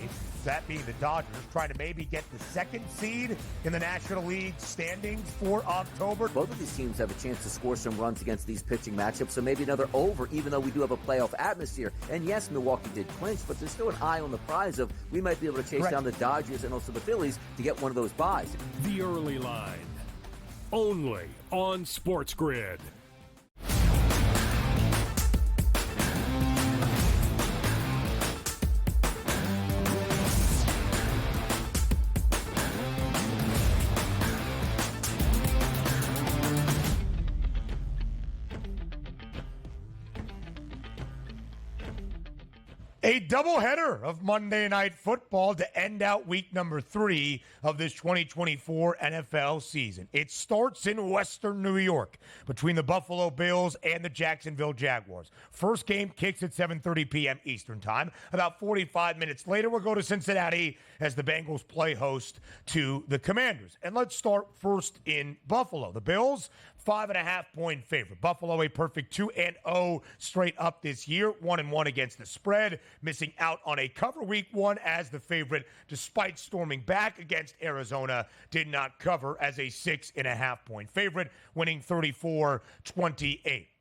that being the Dodgers, trying to maybe get the 2nd seed in the National League standings for October. Both of these teams have a chance to score some runs against these pitching matchups, so maybe another over, even though we do have a playoff atmosphere. And yes, Milwaukee did clinch, but there's still an eye on the prize of we might be able to chase down the Dodgers and also the Phillies to get one of those buys. The early line, only on SportsGrid. A doubleheader of Monday Night Football to end out week number 3 of this 2024 NFL season. It starts in Western New York between the Buffalo Bills and the Jacksonville Jaguars. First game kicks at 7:30 p.m. Eastern Time. About 45 minutes later, we'll go to Cincinnati as the Bengals play host to the Commanders. And let's start first in Buffalo. The Bills, 5.5-point favorite. Buffalo, a perfect 2-0 straight up this year, 1-1 against the spread, missing out on a cover week 1 as the favorite, despite storming back against Arizona, did not cover as a 6.5-point favorite, winning 34-28.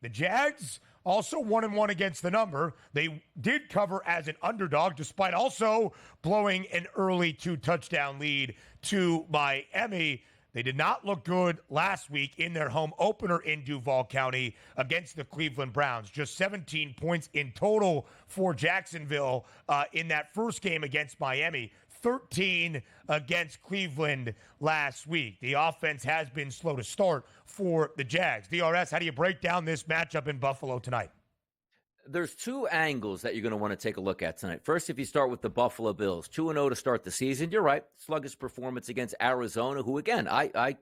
The Jags, also 1-1 against the number. They did cover as an underdog, despite also blowing an early 2-touchdown lead to Miami. They did not look good last week in their home opener in Duval County against the Cleveland Browns. Just 17 points in total for Jacksonville in that first game against Miami. 13 against Cleveland last week. The offense has been slow to start for the Jags. DRS, how do you break down this matchup in Buffalo tonight? There's 2 angles that you're going to want to take a look at tonight. First, if you start with the Buffalo Bills, 2-0 to start the season, you're right. Sluggish performance against Arizona, who, again, I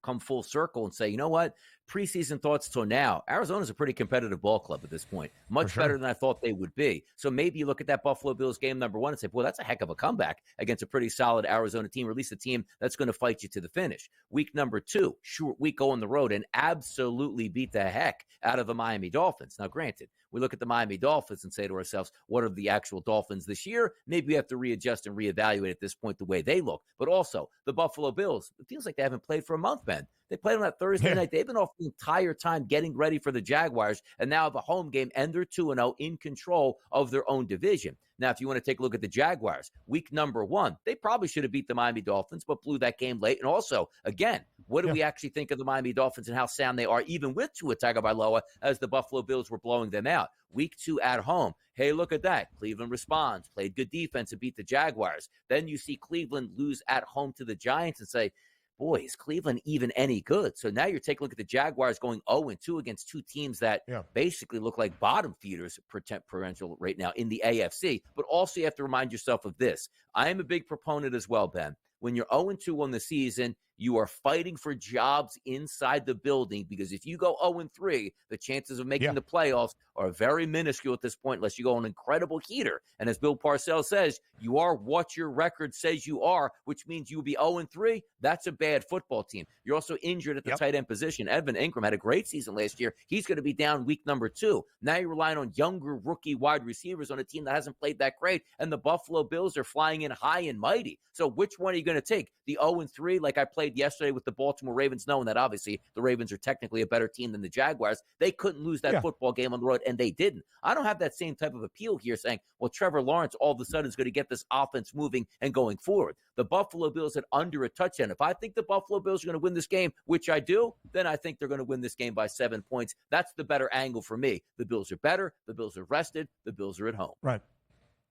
come full circle and say, you know what? Preseason thoughts till now, Arizona's a pretty competitive ball club at this point. Much better than I thought they would be. So maybe you look at that Buffalo Bills game number 1 and say, well, that's a heck of a comeback against a pretty solid Arizona team, or at least a team that's going to fight you to the finish. Week number 2, short week, go on the road and absolutely beat the heck out of the Miami Dolphins. Now, granted, we look at the Miami Dolphins and say to ourselves, what are the actual Dolphins this year? Maybe we have to readjust and reevaluate at this point the way they look. But also, the Buffalo Bills, it feels like they haven't played for a month, Ben. They played on that Thursday night. They've been off the entire time getting ready for the Jaguars, and now have a home game, and they're 2-0 in control of their own division. Now, if you want to take a look at the Jaguars, week number 1, they probably should have beat the Miami Dolphins, but blew that game late. And also, again, what do we actually think of the Miami Dolphins and how sound they are, even with Tua Tagovailoa, as the Buffalo Bills were blowing them out? Week 2 at home. Hey, look at that. Cleveland responds, played good defense and beat the Jaguars. Then you see Cleveland lose at home to the Giants and say, boy, is Cleveland even any good? So now you're taking a look at the Jaguars going 0-2 against 2 teams that basically look like bottom feeders potential right now in the AFC. But also you have to remind yourself of this. I am a big proponent as well, Ben. When you're 0-2 on the season, you are fighting for jobs inside the building, because if you go 0-3, the chances of making the playoffs are very minuscule at this point, unless you go an incredible heater. And as Bill Parcells says, you are what your record says you are, which means you'll be 0-3. That's a bad football team. You're also injured at the tight end position. Evan Ingram had a great season last year. He's going to be down week number 2. Now you're relying on younger rookie wide receivers on a team that hasn't played that great. And the Buffalo Bills are flying in high and mighty. So which one are you going to take? The 0-3, like I played yesterday with the Baltimore Ravens, knowing that obviously the Ravens are technically a better team than the Jaguars. They couldn't lose that football game on the road, and they didn't. I don't have that same type of appeal here saying, well, Trevor Lawrence all of a sudden is going to get this offense moving and going forward. The Buffalo Bills had under a touchdown. If I think the Buffalo Bills are going to win this game, which I do, then I think they're going to win this game by 7 points. That's the better angle for me. The Bills are better. The Bills are rested. The Bills are at home. Right.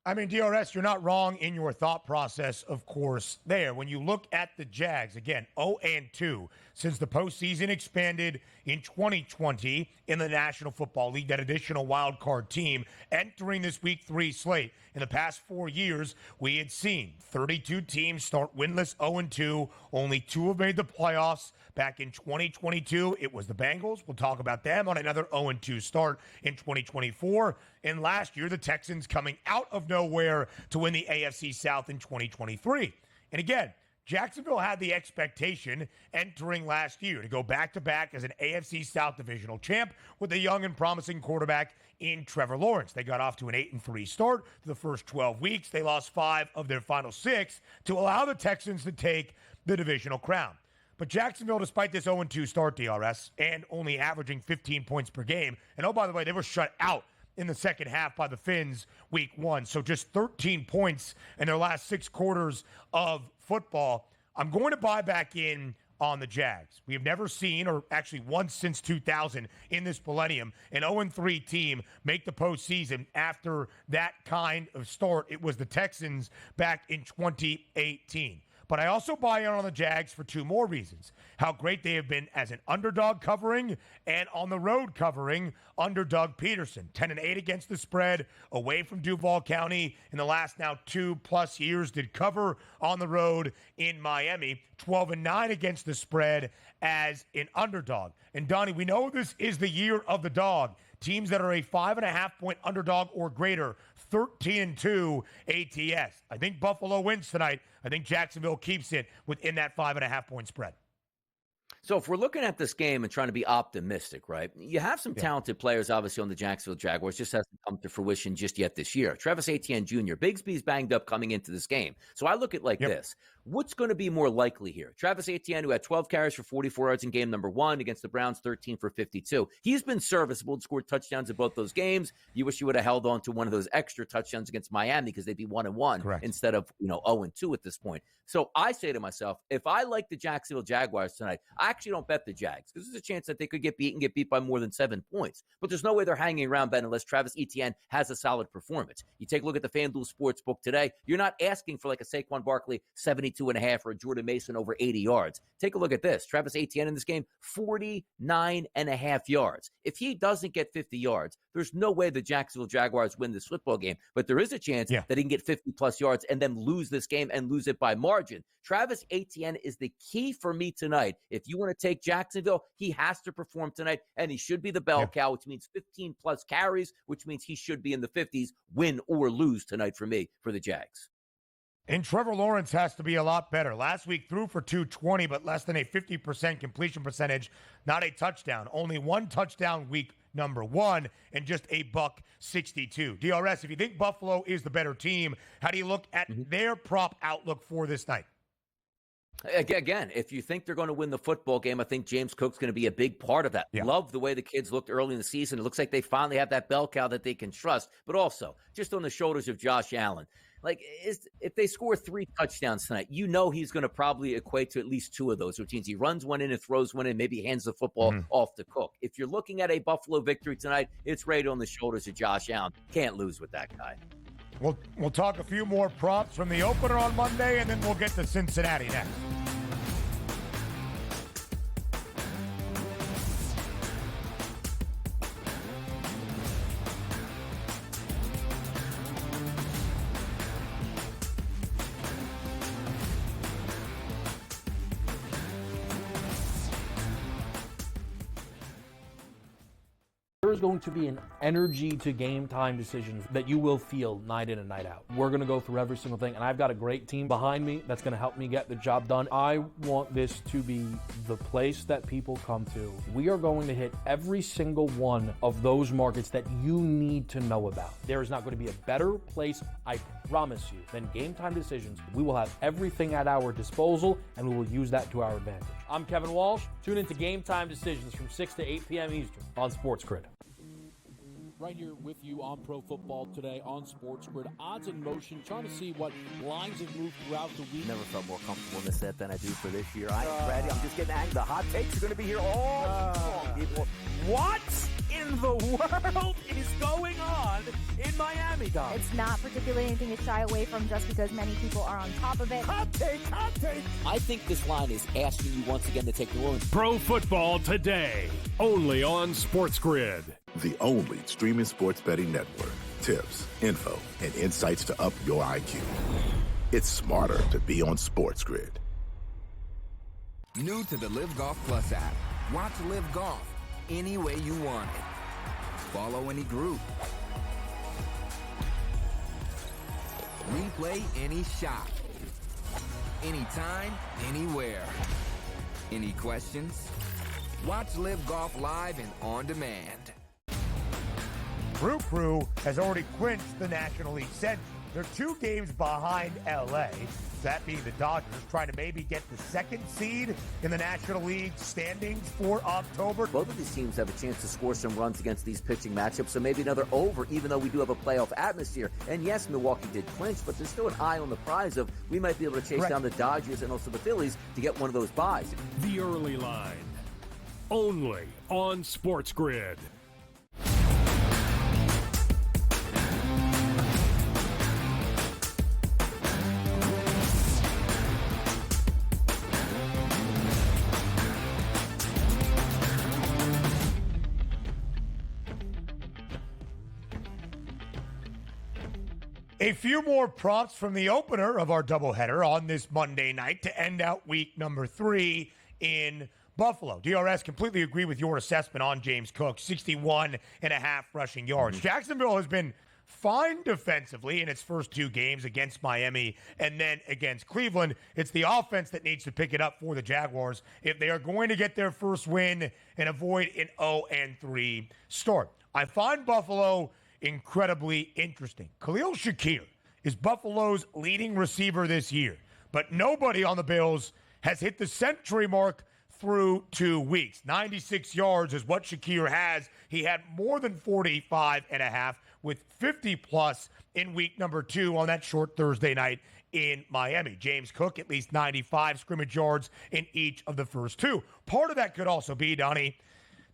I mean, DRS, you're not wrong in your thought process, of course, there. When you look at the Jags, again, 0-2 since the postseason expanded in 2020 in the National Football League, that additional wild card team entering this Week 3 slate. In the past 4 years, we had seen 32 teams start winless 0-2. Only 2 have made the playoffs. Back in 2022, it was the Bengals. We'll talk about them on another 0-2 start in 2024. And last year, the Texans coming out of nowhere to win the AFC South in 2023. And again, Jacksonville had the expectation entering last year to go back-to-back as an AFC South Divisional champ with a young and promising quarterback in Trevor Lawrence. They got off to an 8-3 start to the first 12 weeks. They lost 5 of their final 6 to allow the Texans to take the divisional crown. But Jacksonville, despite this 0-2 start, DRS, and only averaging 15 points per game, and oh, by the way, they were shut out in the second half by the Finns week 1. So just 13 points in their last 6 quarters of football. I'm going to buy back in on the Jags. We have never seen, or actually once since 2000 in this millennium, an 0-3 team make the postseason after that kind of start. It was the Texans back in 2018. But I also buy in on the Jags for 2 more reasons. How great they have been as an underdog covering and on the road covering under Doug Peterson. 10-8 against the spread away from Duval County in the last now 2+ years. Did cover on the road in Miami. 12-9 against the spread as an underdog. And Donnie, we know this is the year of the dog. Teams that are a 5.5-point underdog or greater, 13-2 ATS. I think Buffalo wins tonight. I think Jacksonville keeps it within that 5.5-point spread. So if we're looking at this game and trying to be optimistic, right, you have some talented players, obviously, on the Jacksonville Jaguars. Just hasn't come to fruition just yet this year. Travis Etienne Jr., Bigsby's banged up coming into this game. So I look at it like this. What's going to be more likely here? Travis Etienne, who had 12 carries for 44 yards in game number 1 against the Browns, 13 for 52. He's been serviceable, scored touchdowns in both those games. You wish you would have held on to one of those extra touchdowns against Miami because they'd be 1-1 instead of 0-2 at this point. So I say to myself, if I like the Jacksonville Jaguars tonight, I actually don't bet the Jags because there's a chance that they could get beat by more than 7 points. But there's no way they're hanging around, Ben, unless Travis Etienne has a solid performance. You take a look at the FanDuel Sportsbook today, you're not asking for like a Saquon Barkley 72.5 or a Jordan Mason over 80 yards. Take a look at this. Travis Etienne in this game, 49.5 yards. If he doesn't get 50 yards, there's no way the Jacksonville Jaguars win this football game. But there is a chance that he can get 50-plus yards and then lose this game and lose it by margin. Travis Etienne is the key for me tonight. If you want to take Jacksonville, he has to perform tonight, and he should be the bell cow, which means 15-plus carries, which means he should be in the 50s, win or lose tonight for me, for the Jags. And Trevor Lawrence has to be a lot better. Last week threw for 220, but less than a 50% completion percentage, not a touchdown. Only 1 touchdown week number 1 and just a $1.62. DRS, if you think Buffalo is the better team, how do you look at their prop outlook for this night? Again, if you think they're going to win the football game, I think James Cook's going to be a big part of that. Love the way the kids looked early in the season. It looks like they finally have that bell cow that they can trust, but also just on the shoulders of Josh Allen. Like, if they score 3 touchdowns tonight, you know he's going to probably equate to at least 2 of those, which means he runs one in and throws one in, maybe hands the football off to Cook. If you're looking at a Buffalo victory tonight, it's right on the shoulders of Josh Allen. Can't lose with that guy. We'll talk a few more props from the opener on Monday, and then we'll get to Cincinnati next. There is going to be an energy to game time decisions that you will feel night in and night out. We're going to go through every single thing, and I've got a great team behind me that's going to help me get the job done. I want this to be the place that people come to. We are going to hit every single one of those markets that you need to know about. There is not going to be a better place, I promise you, than Game Time Decisions. We will have everything at our disposal, and we will use that to our advantage. I'm Kevin Walsh. Tune into Game Time Decisions from 6 to 8 p.m. Eastern on SportsGrid. Right here with you on Pro Football Today on SportsGrid. Odds in motion, trying to see what lines have moved throughout the week. Never felt more comfortable in this set than I do for this year. I'm ready. I'm just getting angry. The hot takes are going to be here all long, people. What in the world is going on in Miami, Dom? It's not particularly anything to shy away from just because many people are on top of it. Hot take. I think this line is asking you once again to take the room. Pro Football Today, only on SportsGrid. The only streaming sports betting network. Tips, info, and insights to up your IQ. It's smarter to be on SportsGrid. New to the Live Golf Plus app. Watch Live Golf any way you want it. Follow any group. Replay any shot. anytime, anywhere. Any questions? Watch Live Golf live and on demand. Brew Crew has already clinched the National League Central. They're 2 games behind LA, that being the Dodgers, trying to maybe get the 2nd seed in the National League standings for October. Both of these teams have a chance to score some runs against these pitching matchups, so maybe another over, even though we do have a playoff atmosphere. And yes, Milwaukee did clinch, but there's still an eye on the prize of we might be able to chase down the Dodgers and also the Phillies to get one of those buys. The early line, only on SportsGrid. A few more props from the opener of our doubleheader on this Monday night to end out week number 3 in Buffalo. DRS, completely agree with your assessment on James Cook, 61.5 rushing yards. Jacksonville has been fine defensively in its first 2 games against Miami and then against Cleveland. It's the offense that needs to pick it up for the Jaguars if they are going to get their first win and avoid an 0-3 start. I find Buffalo incredibly interesting. Khalil Shakir is Buffalo's leading receiver this year, but nobody on the Bills has hit the century mark through 2 weeks. 96 yards is what Shakir has. He had more than 45.5 with 50-plus in week number 2 on that short Thursday night in Miami. James Cook, at least 95 scrimmage yards in each of the first 2. Part of that could also be, Donnie,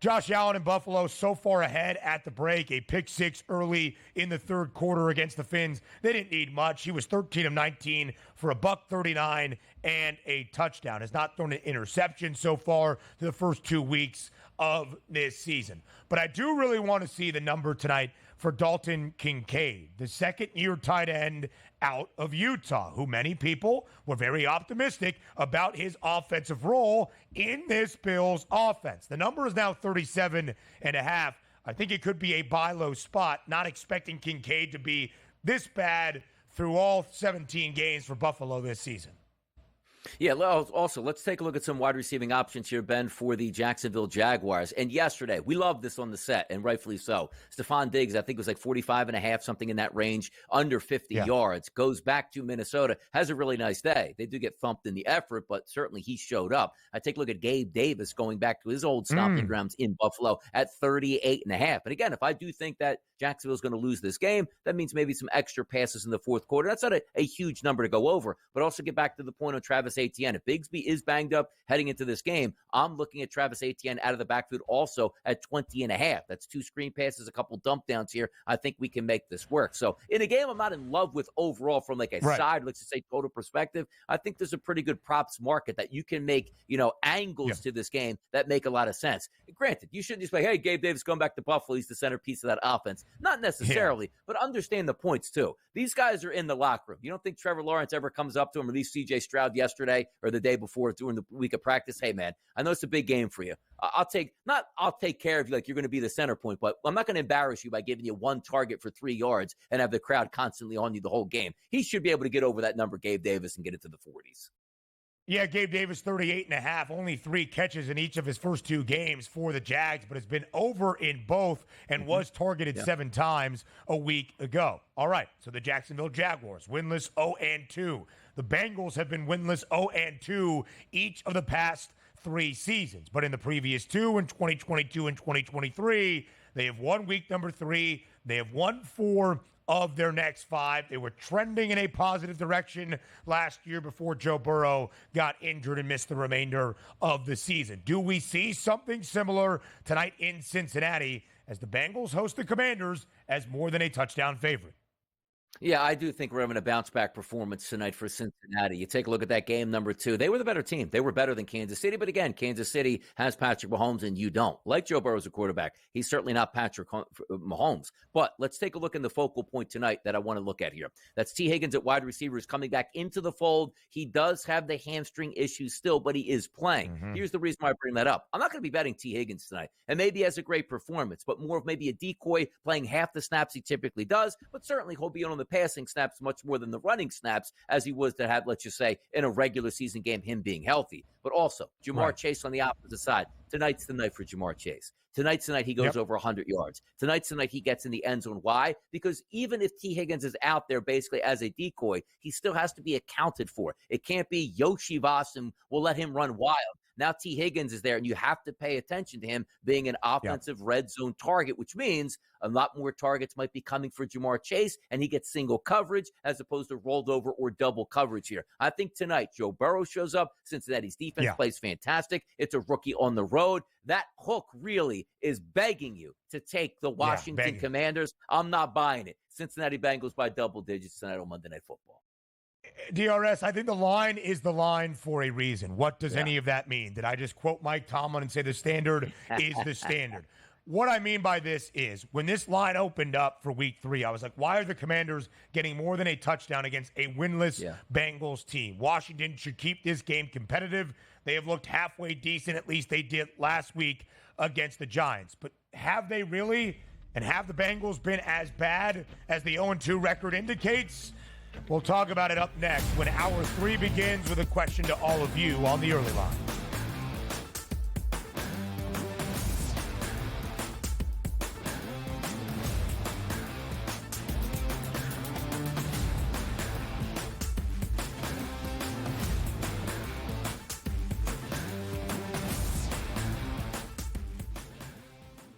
Josh Allen in Buffalo so far ahead at the break, a pick 6 early in the third quarter against the Finns. They didn't need much. He was 13 of 19 for $139 and a touchdown. Has not thrown an interception so far to the first 2 weeks of this season. But I do really want to see the number tonight for Dalton Kincaid, the second-year tight end out of Utah, who many people were very optimistic about his offensive role in this Bills offense. The number is now 37.5. I think it could be a buy low spot, not expecting Kincaid to be this bad through all 17 games for Buffalo this season. Yeah, also, let's take a look at some wide receiving options here, Ben, for the Jacksonville Jaguars. And yesterday, we loved this on the set, and rightfully so. Stephon Diggs, I think it was like 45.5, something in that range, under 50 yards, goes back to Minnesota, has a really nice day. They do get thumped in the effort, but certainly he showed up. I take a look at Gabe Davis going back to his old stomping grounds in Buffalo at 38.5. And again, if I do think that Jacksonville's going to lose this game, that means maybe some extra passes in the fourth quarter. That's not a huge number to go over, but also get back to the point of Travis Etienne. If Bigsby is banged up heading into this game, I'm looking at Travis Etienne out of the backfield also at 20.5. That's 2 screen passes, a couple dump downs here. I think we can make this work. So in a game I'm not in love with overall from like a side, let's just say total perspective, I think there's a pretty good props market that you can make, angles to this game that make a lot of sense. Granted, you shouldn't just be, hey, Gabe Davis going back to Buffalo, he's the centerpiece of that offense. Not necessarily, but understand the points too. These guys are in the locker room. You don't think Trevor Lawrence ever comes up to him, or at least CJ Stroud yesterday or the day before during the week of practice? Hey, man, I know it's a big game for you. I'll take care of you like you're going to be the center point, but I'm not going to embarrass you by giving you 1 target for 3 yards and have the crowd constantly on you the whole game. He should be able to get over that number, Gabe Davis, and get it to the 40s. Yeah, Gabe Davis, 38.5, only 3 catches in each of his first 2 games for the Jags, but has been over in both and was targeted 7 times a week ago. All right, so the Jacksonville Jaguars, winless 0-2. The Bengals have been winless 0-2 each of the past 3 seasons, but in the previous 2, in 2022 and 2023, they have won week number 3. They have won 4 of their next 5. They were trending in a positive direction last year before Joe Burrow got injured and missed the remainder of the season. Do we see something similar tonight in Cincinnati as the Bengals host the Commanders as more than a touchdown favorite? Yeah, I do think we're having a bounce-back performance tonight for Cincinnati. You take a look at that game number 2. They were the better team. They were better than Kansas City. But again, Kansas City has Patrick Mahomes, and you don't. Like Joe Burrow as a quarterback, he's certainly not Patrick Mahomes. But let's take a look in the focal point tonight that I want to look at here. That's T. Higgins at wide receiver is coming back into the fold. He does have the hamstring issues still, but he is playing. Here's the reason why I bring that up. I'm not going to be betting T. Higgins tonight. And maybe he has a great performance, but more of maybe a decoy playing half the snaps he typically does. But certainly he'll be on on the passing snaps much more than the running snaps as he was to have, let's just say, in a regular season game, him being healthy. But also, Jamar Chase on the opposite side. Tonight's the night for Jamar Chase. Tonight's the night he goes over 100 yards. Tonight's the night he gets in the end zone. Why? Because even if T. Higgins is out there basically as a decoy, he still has to be accounted for. It can't be Yoshi Voss and we'll let him run wild. Now T. Higgins is there, and you have to pay attention to him being an offensive red zone target, which means a lot more targets might be coming for Jamar Chase, and he gets single coverage as opposed to rolled over or double coverage here. I think tonight Joe Burrow shows up. Cincinnati's defense plays fantastic. It's a rookie on the road. That hook really is begging you to take the Washington Commanders. I'm not buying it. Cincinnati Bengals by double digits tonight on Monday Night Football. DRS, I think the line is the line for a reason. What does any of that mean? Did I just quote Mike Tomlin and say the standard is the standard? What I mean by this is when this line opened up for week 3, I was like, why are the Commanders getting more than a touchdown against a winless Bengals team? Washington should keep this game competitive. They have looked halfway decent, at least they did last week against the Giants. But have they really? And have the Bengals been as bad as the 0-2 record indicates? We'll talk about it up next when Hour 3 begins with a question to all of you on the early line.